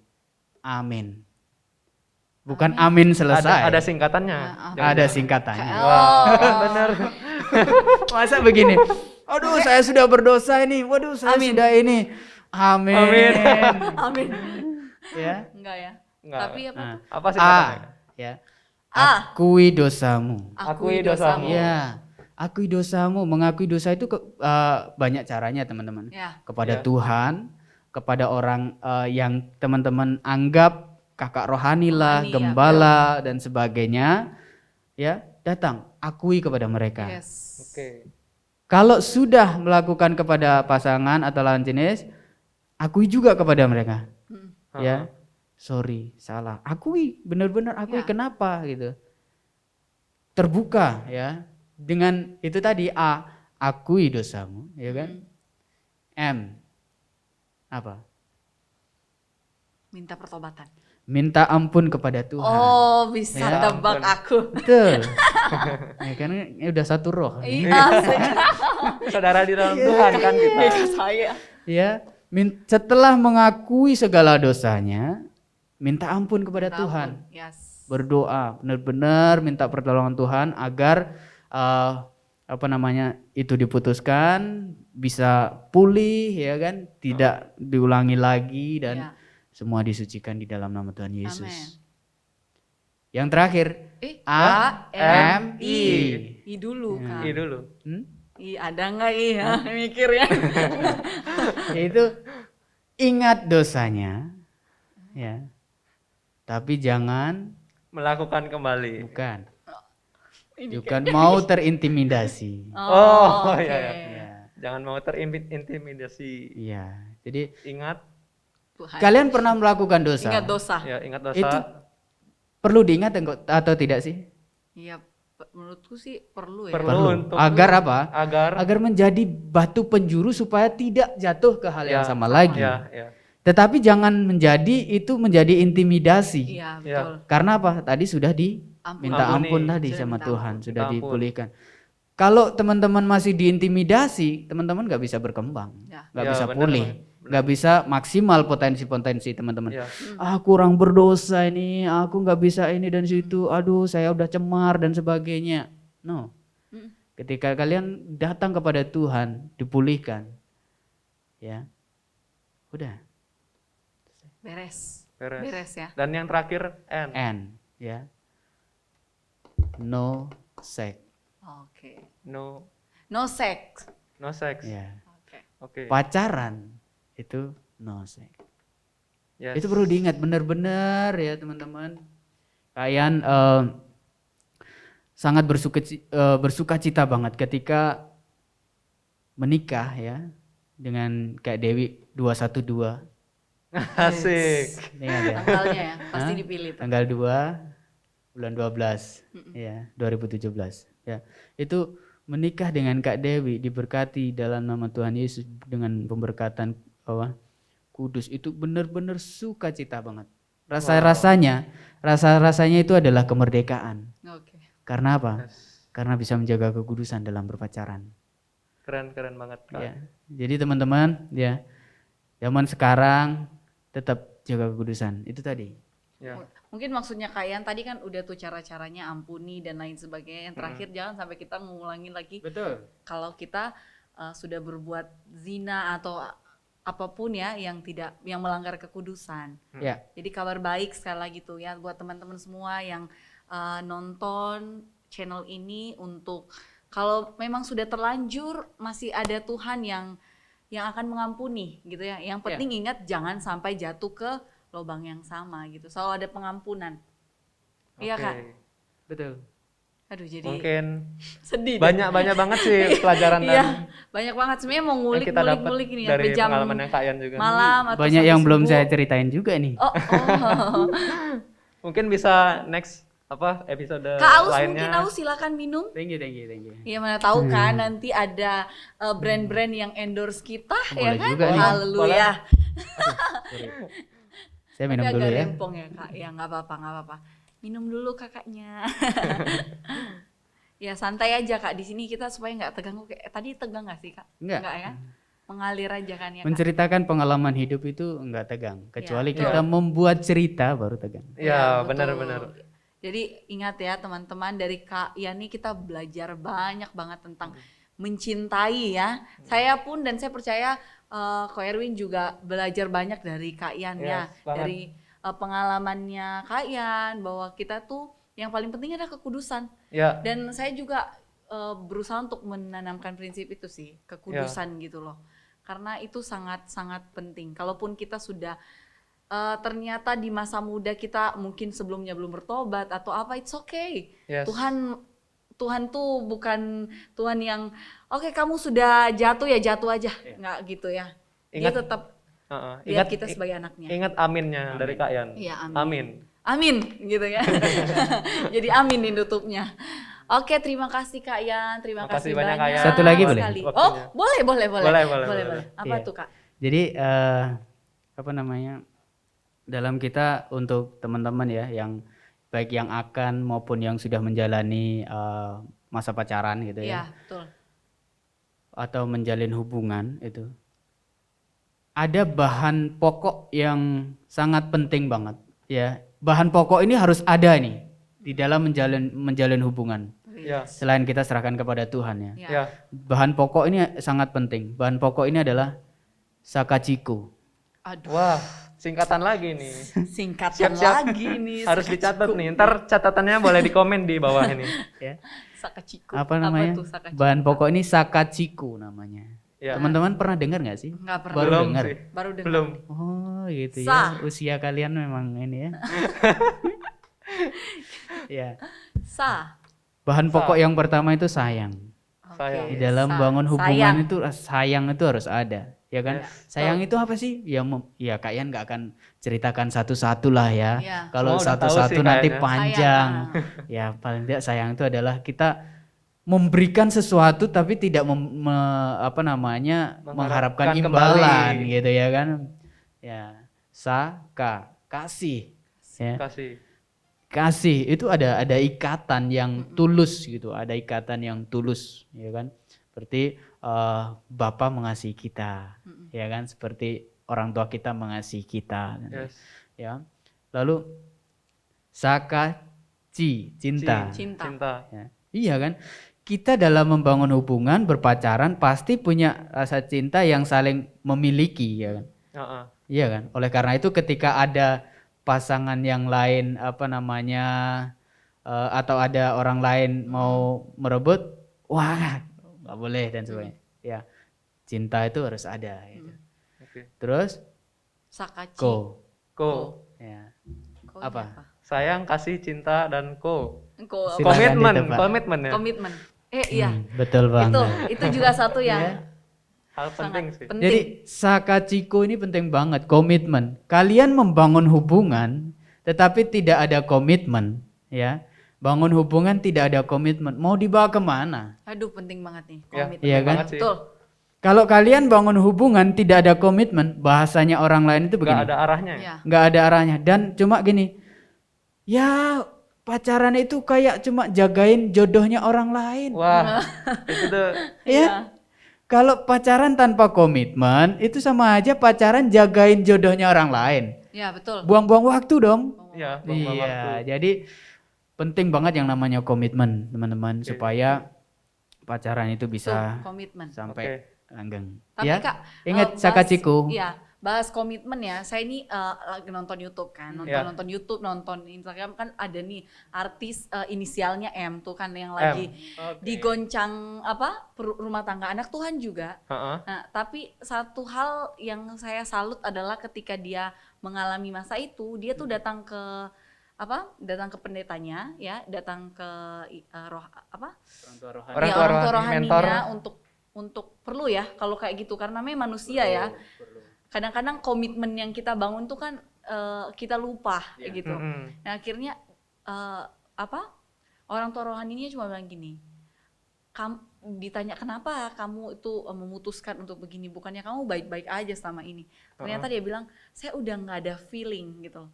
Amin. Bukan amin selesai. Ada singkatannya. Ada singkatannya. Benar. Masa begini? Aduh, saya sudah berdosa ini. Waduh, saya sudah ini. Amin. Amin. Ya. Enggak ya? Enggak. Tapi apa tuh? Apa singkatannya? Ya. A. Akui dosamu. Akui dosamu. Ya. Akui dosamu. Mengakui dosa itu banyak caranya, teman-teman. Ya. Kepada Ya. Tuhan, kepada orang yang teman-teman anggap kakak rohani lah, Rohani, ya, gembala dan sebagainya, ya, datang, akui kepada mereka. Yes. Oke. Kalau sudah melakukan kepada pasangan atau lawan jenis, akui juga kepada mereka. Hmm. Ya, sorry, salah. Akui, benar-benar akui. Ya. Kenapa gitu? Terbuka ya. Dengan itu tadi A, akui dosamu, ya kan? M, apa? Minta pertobatan. Minta ampun kepada Tuhan. Oh, bisa Ya tebak ampun. aku. Betul. Ya kan ini udah satu roh. Iya, Saudara di dalam Tuhan kan kita. saya. Ya, setelah mengakui segala dosanya, minta ampun kepada Tuhan. Yes. Berdoa, benar-benar minta pertolongan Tuhan agar itu diputuskan, bisa pulih ya kan, tidak diulangi lagi dan Ya. semua disucikan di dalam nama Tuhan Yesus. Amin. Yang terakhir A, M, I. I dulu kan. I dulu. I ada nggak I? Mikir ya. Yaitu ingat dosanya, ya. Tapi jangan Melakukan kembali. bukan mau terintimidasi. Oh, oke. iya, iya. Ya, Jangan mau terintimidasi. iya. Jadi Ingat, Tuhan. kalian pernah melakukan dosa? Ingat dosa. ya ingat dosa. Itu perlu diingat atau tidak sih? Iya, menurutku sih perlu ya. Perlu untuk Agar apa? agar Agar menjadi batu penjuru supaya tidak jatuh ke hal yang Ya, sama lagi. ya, ya. Tetapi jangan menjadi intimidasi. Iya, Ya. betul. Karena apa? Tadi sudah minta Ampuni. ampun tadi Sudah sama minta Tuhan, ampun. sudah Minta ampun. dipulihkan. Kalau teman-teman masih diintimidasi, teman-teman nggak bisa berkembang, Ya. nggak Ya, bisa benar, pulih, benar. nggak bisa maksimal potensi-potensi teman-teman. Ya. Kurang berdosa ini, aku nggak bisa ini dan situ, aduh saya udah cemar dan sebagainya. No, Mm. ketika kalian datang kepada Tuhan, dipulihkan, ya, udah, Beres. Beres. Beres ya. Dan yang terakhir N. end, ya, no sex, Oke. No No sex. no sex. ya, Oke. Oke. pacaran itu no sex. Yes. Itu perlu diingat benar-benar ya teman-teman. Kalian sangat bersuka cita banget ketika menikah ya dengan Kak Dewi 212. Asik. Ingat ya? Tanggalnya ya, pasti Hah? dipilih tuh. Tanggal 2 bulan 12 ya 2017 ya. Itu menikah dengan Kak Dewi diberkati dalam nama Tuhan Yesus dengan pemberkatan kudus, itu benar-benar sukacita banget. Rasa-rasanya itu adalah kemerdekaan. Oke. Karena apa? Yes. Karena bisa menjaga kekudusan dalam berpacaran. Keren banget Kak. Ya. Jadi teman-teman ya, zaman sekarang tetap jaga kekudusan. Itu tadi. Ya. Mungkin maksudnya Kak Yan tadi kan udah tuh cara-caranya ampuni dan lain sebagainya. Yang terakhir jangan sampai kita mengulangi lagi Betul. kalau kita sudah berbuat zina atau apapun ya yang melanggar kekudusan. Ya. Jadi kabar baik sekali lagi tuh ya buat teman-teman semua yang nonton channel ini, untuk kalau memang sudah terlanjur masih ada Tuhan yang akan mengampuni gitu ya. Yang penting ingat jangan sampai jatuh ke lubang yang sama gitu. Selalu ada pengampunan. Iya Oke. Kak? Betul. Aduh jadi Mungkin sedih deh. banyak banget sih pelajaran Iya, dan banyak banget sebenarnya mau yang kita dapat ngulik ini dari sampai jam pengalamannya Kak Yan juga. malam atau Banyak sampai yang belum subuh. saya ceritain juga nih. Oh. Mungkin bisa next episode Kak Aus lainnya. mungkin Aus silakan minum. Thank you. Iya mana tahu kan nanti ada brand-brand yang endorse kita ya Boleh kan? juga nih. Haleluya. Saya minum Tapi dulu agak ya. rempong ya Kak. Ya nggak apa-apa. Minum dulu kakaknya. Ya santai aja Kak. Di sini kita supaya nggak tegang. Tadi tegang nggak sih Kak? Nggak. ya? mengalir aja kan ya Kak? Menceritakan pengalaman hidup itu enggak tegang, kecuali betul. kita membuat cerita baru tegang. Ya, betul. benar-benar. Jadi ingat ya teman-teman, dari Kak Yani kita belajar banyak banget tentang mencintai ya. Saya pun dan saya percaya Ko Erwin juga belajar banyak dari Kak Yan ya. Yes, banget. Dari pengalamannya Kak Yan, bahwa kita tuh yang paling penting adalah kekudusan. Ya, Dan saya juga berusaha untuk menanamkan prinsip itu sih, kekudusan gitu loh. Karena itu sangat-sangat penting. Kalaupun kita sudah ternyata di masa muda kita mungkin sebelumnya belum bertobat atau apa, it's okay. yes. Tuhan tuh bukan Tuhan yang oke, kamu sudah jatuh ya jatuh aja, nggak gitu ya. Dia Ingat- tetap Heeh. lihat kita sebagai anaknya. Ingat aminnya dari Kak Yan. Iya, amin. Amin. Amin gitu ya. Jadi amin di tutupnya. Oke, terima kasih Kak Yan, terima Makasih kasih banyak, banyak. Kak Yan. Satu lagi boleh? sekali. Waktunya. Oh, boleh. Boleh. Apa Iya. tuh Kak? Jadi apa namanya? Dalam kita untuk teman-teman ya yang baik yang akan maupun yang sudah menjalani masa pacaran gitu Iya, ya, betul. atau menjalin hubungan itu. Ada bahan pokok yang sangat penting banget ya. Bahan pokok ini harus ada nih di dalam menjalin hubungan. Ya. Selain kita serahkan kepada Tuhan ya. Ya. Ya. Bahan pokok ini sangat penting. Bahan pokok ini adalah sakaciku. Aduh, Wah, singkatan lagi nih. singkatan Siap-siap. lagi nih. Harus Sakaciku. dicatat nih. Ntar catatannya boleh di komen di bawah ini. Ya. Sakaciku. Apa namanya? tuh sakaciku? Bahan pokok ini sakaciku namanya. Ya. Teman-teman pernah dengar nggak sih? Nggak pernah. Baru Belum dengar. sih. Baru dengar. Belum. Oh gitu Sa. ya. Usia kalian memang ini ya. Ya. Sa. Bahan Sa. pokok yang pertama itu sayang. Sayang. Di dalam Sa. bangun hubungan Sayang. itu sayang itu harus ada, ya kan? Yes. Sayang itu apa sih? Ya, ya Kak Yan nggak akan ceritakan satu-satu lah ya. Iya. Kalau Semua udah tahu satu-satu sih nanti kayaknya. panjang. Sayang. Ya paling tidak sayang itu adalah kita memberikan sesuatu tapi tidak apa namanya mengharapkan Mengharapkan imbalan kembali. gitu ya kan? Ya, kasih. Ya. Kasih itu ada ikatan yang tulus gitu, ada ikatan yang tulus, ya kan? Seperti Bapa mengasihi kita, ya kan? Seperti orang tua kita mengasihi kita, Yes. ya. Lalu cinta. Cinta. Ya. Iya kan? Kita dalam membangun hubungan berpacaran pasti punya rasa cinta yang saling memiliki, ya kan? Heeh. Iya kan? Oleh karena itu ketika ada pasangan yang lain apa namanya atau ada orang lain mau merebut, wah nggak boleh dan sebagainya. Ya, cinta itu harus ada. Gitu. Oke. Terus Sakaci. Ko. ya. Ko Apa? apa? Sayang, kasih, cinta, dan ko. Ko Silakan Komitmen. ditebak. Komitmen ya. komitmen. Iya. Betul banget. Itu juga satu yang Hal penting sangat sih. penting. Jadi sakaciko ini penting banget, komitmen. Kalian membangun hubungan tetapi tidak ada komitmen, ya. Bangun hubungan tidak ada komitmen, mau dibawa kemana? Aduh, penting banget nih Ya, komitmen. Iya kan? banget sih. Betul. Kalau kalian bangun hubungan tidak ada komitmen, bahasanya orang lain itu Nggak begini. ada arahnya ya. Iya. Nggak ada arahnya dan cuma gini. Ya, pacaran itu kayak cuma jagain jodohnya orang lain. Wah, itu tuh Ya. Kalau pacaran tanpa komitmen itu sama aja pacaran jagain jodohnya orang lain. Ya, betul. Buang-buang waktu dong. ya buang-buang waktu. Iya, jadi penting banget yang namanya komitmen, teman-teman, supaya pacaran itu Tuh, bisa komitmen. sampai langgeng. Tapi Ya, Kak, ingat bahas- sakaciku. Iya, bahas komitmen ya. Saya ini lagi nonton YouTube kan, nonton YouTube, nonton Instagram kan ada nih artis inisialnya M tuh kan yang lagi digoncang apa rumah tangga anak Tuhan juga. Heeh. Nah, tapi satu hal yang saya salut adalah ketika dia mengalami masa itu, dia tuh datang ke datang ke pendetanya ya, datang ke Orang ya, tua orang tua rohani, rohaninya untuk perlu ya kalau kayak gitu karena memang manusia ya. Kadang-kadang komitmen yang kita bangun tuh kan kita lupa gitu. Mm-mm. Nah, akhirnya orang tua rohaninya cuma bilang gini. Ditanya kenapa kamu itu memutuskan untuk begini, bukannya kamu baik-baik aja selama ini. Ternyata dia bilang saya udah nggak ada feeling gitu.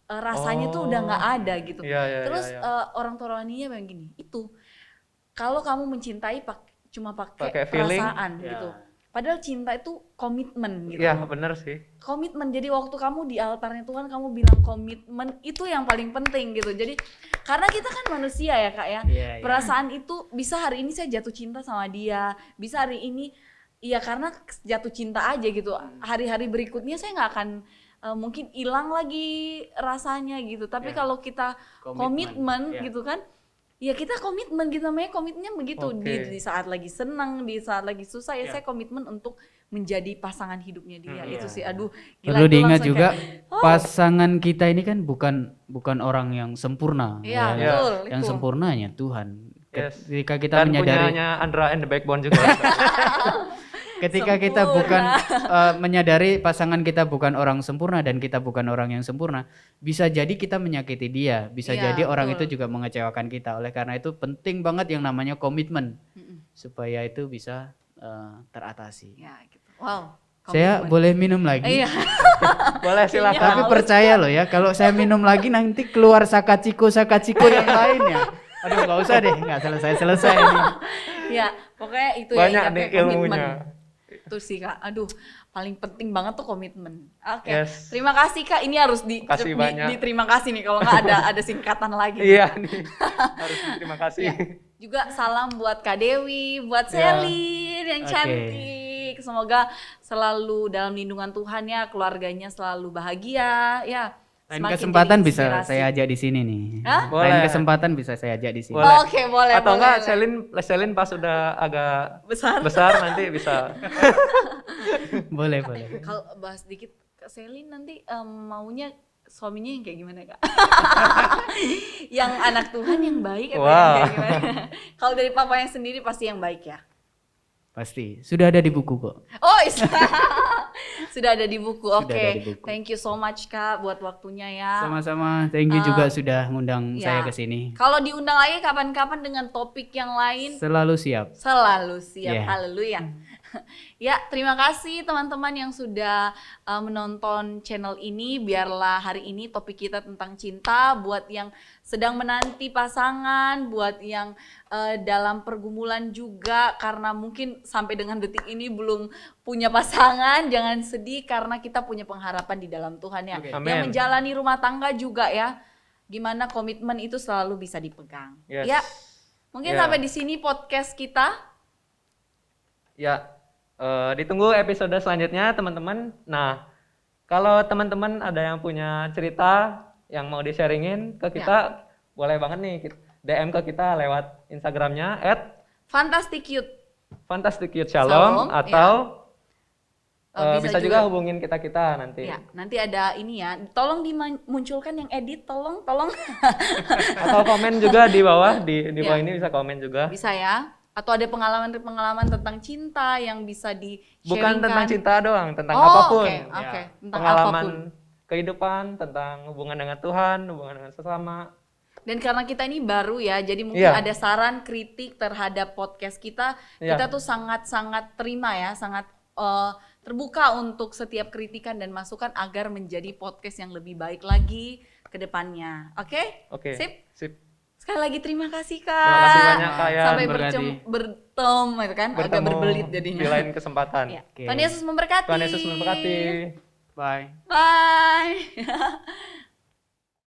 Rasanya tuh udah nggak ada gitu. Iya, Terus iya. orang tua rohaninya bilang gini, itu kalau kamu mencintai cuma pakai Pakai feeling, perasaan ya. gitu. Padahal cinta itu komitmen gitu. Iya, benar sih. Komitmen. Jadi waktu kamu di altarnya Tuhan kamu bilang komitmen, itu yang paling penting gitu. Jadi karena kita kan manusia ya Kak ya. Iya, iya. Perasaan itu bisa hari ini saya jatuh cinta sama dia, bisa hari ini ya karena jatuh cinta aja gitu. Hari-hari berikutnya saya nggak akan mungkin hilang lagi rasanya gitu. Tapi Ya. kalau kita komitmen Ya. gitu kan, ya kita komitmen gitu, namanya komitmennya begitu. Oke. Di saat lagi senang, di saat lagi susah ya Ya. saya komitmen untuk menjadi pasangan hidupnya dia. Itu Iya. sih aduh gila, Perlu itu diingat langsung juga kayak, oh. pasangan kita ini kan bukan orang yang sempurna. Iya, ya. betul, Yang itu. sempurnanya Tuhan. Yes. Ketika kita Dan menyadari punyanya Andra and the Backbone juga. ketika kita bukan menyadari pasangan kita bukan orang sempurna dan kita bukan orang yang sempurna, bisa jadi kita menyakiti dia, bisa Iya, jadi orang betul. itu juga mengecewakan kita. Oleh karena itu penting banget yang namanya komitmen supaya itu bisa teratasi. Ya gitu. Wow. Saya komitmen. boleh minum lagi? Iya. Boleh silakan. Tapi Haus. percaya loh ya, kalau saya minum lagi nanti keluar sakaciko yang lainnya. Aduh nggak usah deh, nggak selesai ini. Ya, pokoknya itu Banyak ya nih ingatnya komitmen. ilmunya. Itu sih Kak. Aduh, paling penting banget tuh komitmen. Oke. Yes. Terima kasih Kak. Ini harus Kasih banyak. terima kasih nih kalau nggak ada singkatan lagi. Iya nih. Harus terima kasih. Ya. Juga salam buat Kak Dewi, buat Ya. Selin yang Oke. cantik. Semoga selalu dalam lindungan Tuhan ya, keluarganya selalu bahagia ya. Lain Semakin kesempatan jadi bisa inspirasi. saya ajak di sini nih. Hah? Lain Boleh. kesempatan bisa saya ajak di sini. Boleh. Oke, boleh. Atau boleh, enggak boleh. Selin pas udah agak Besar. besar nanti bisa. Boleh, boleh. Kalau bahas dikit Kak Selin nanti maunya suaminya yang kayak gimana Kak? Yang anak Tuhan yang baik atau yang Wow. kayak gimana? Kalau dari papa yang sendiri pasti yang baik ya? Pasti. Sudah ada di buku kok. Oh sudah ada di buku, Sudah oke. ada di buku. Thank you so much Kak buat waktunya ya. Sama-sama. Thank you juga sudah ngundang ya. saya ke sini. Kalau diundang lagi kapan-kapan dengan topik yang lain, Selalu siap. selalu siap. Yeah. Haleluya. Ya, terima kasih teman-teman yang sudah menonton channel ini. Biarlah hari ini topik kita tentang cinta. Buat yang sedang menanti pasangan, buat yang dalam pergumulan juga karena mungkin sampai dengan detik ini belum punya pasangan, jangan sedih karena kita punya pengharapan di dalam Tuhan ya. Oke. Yang Amin. menjalani rumah tangga juga ya. Gimana komitmen itu selalu bisa dipegang. Yes. Ya. Mungkin Ya. sampai di sini podcast kita. Ya, ditunggu episode selanjutnya teman-teman. Nah, kalau teman-teman ada yang punya cerita yang mau di-sharingin ke kita, boleh banget nih DM ke kita lewat Instagramnya Fantastic Youth. @fantasticyouthshalom Shalom, atau Bisa bisa juga hubungin kita nanti. Ya, nanti ada ini ya. Tolong dimunculkan yang edit, tolong. Atau komen juga di bawah di Ya. bawah ini bisa komen juga. Bisa ya. Atau ada pengalaman tentang cinta yang bisa di-sharingkan. Bukan tentang cinta doang, tentang Oh, apapun. oke, Ya. oke. Tentang Pengalaman apapun. kehidupan, tentang hubungan dengan Tuhan, hubungan dengan sesama. Dan karena kita ini baru ya, jadi mungkin Iya. ada saran, kritik terhadap podcast kita. Iya. Kita tuh sangat-sangat terima ya, sangat terbuka untuk setiap kritikan dan masukan agar menjadi podcast yang lebih baik lagi ke depannya. Oke? Oke. Sip? Sekali lagi terima kasih Kak. Terima kasih banyak Kak Yan. Sampai Berkati. bertemu itu kan, agak Bertemu berbelit jadinya. di lain kesempatan. Ya. Oke. Tuhan Yesus memberkati. Tuhan Yesus memberkati. Bye. Bye.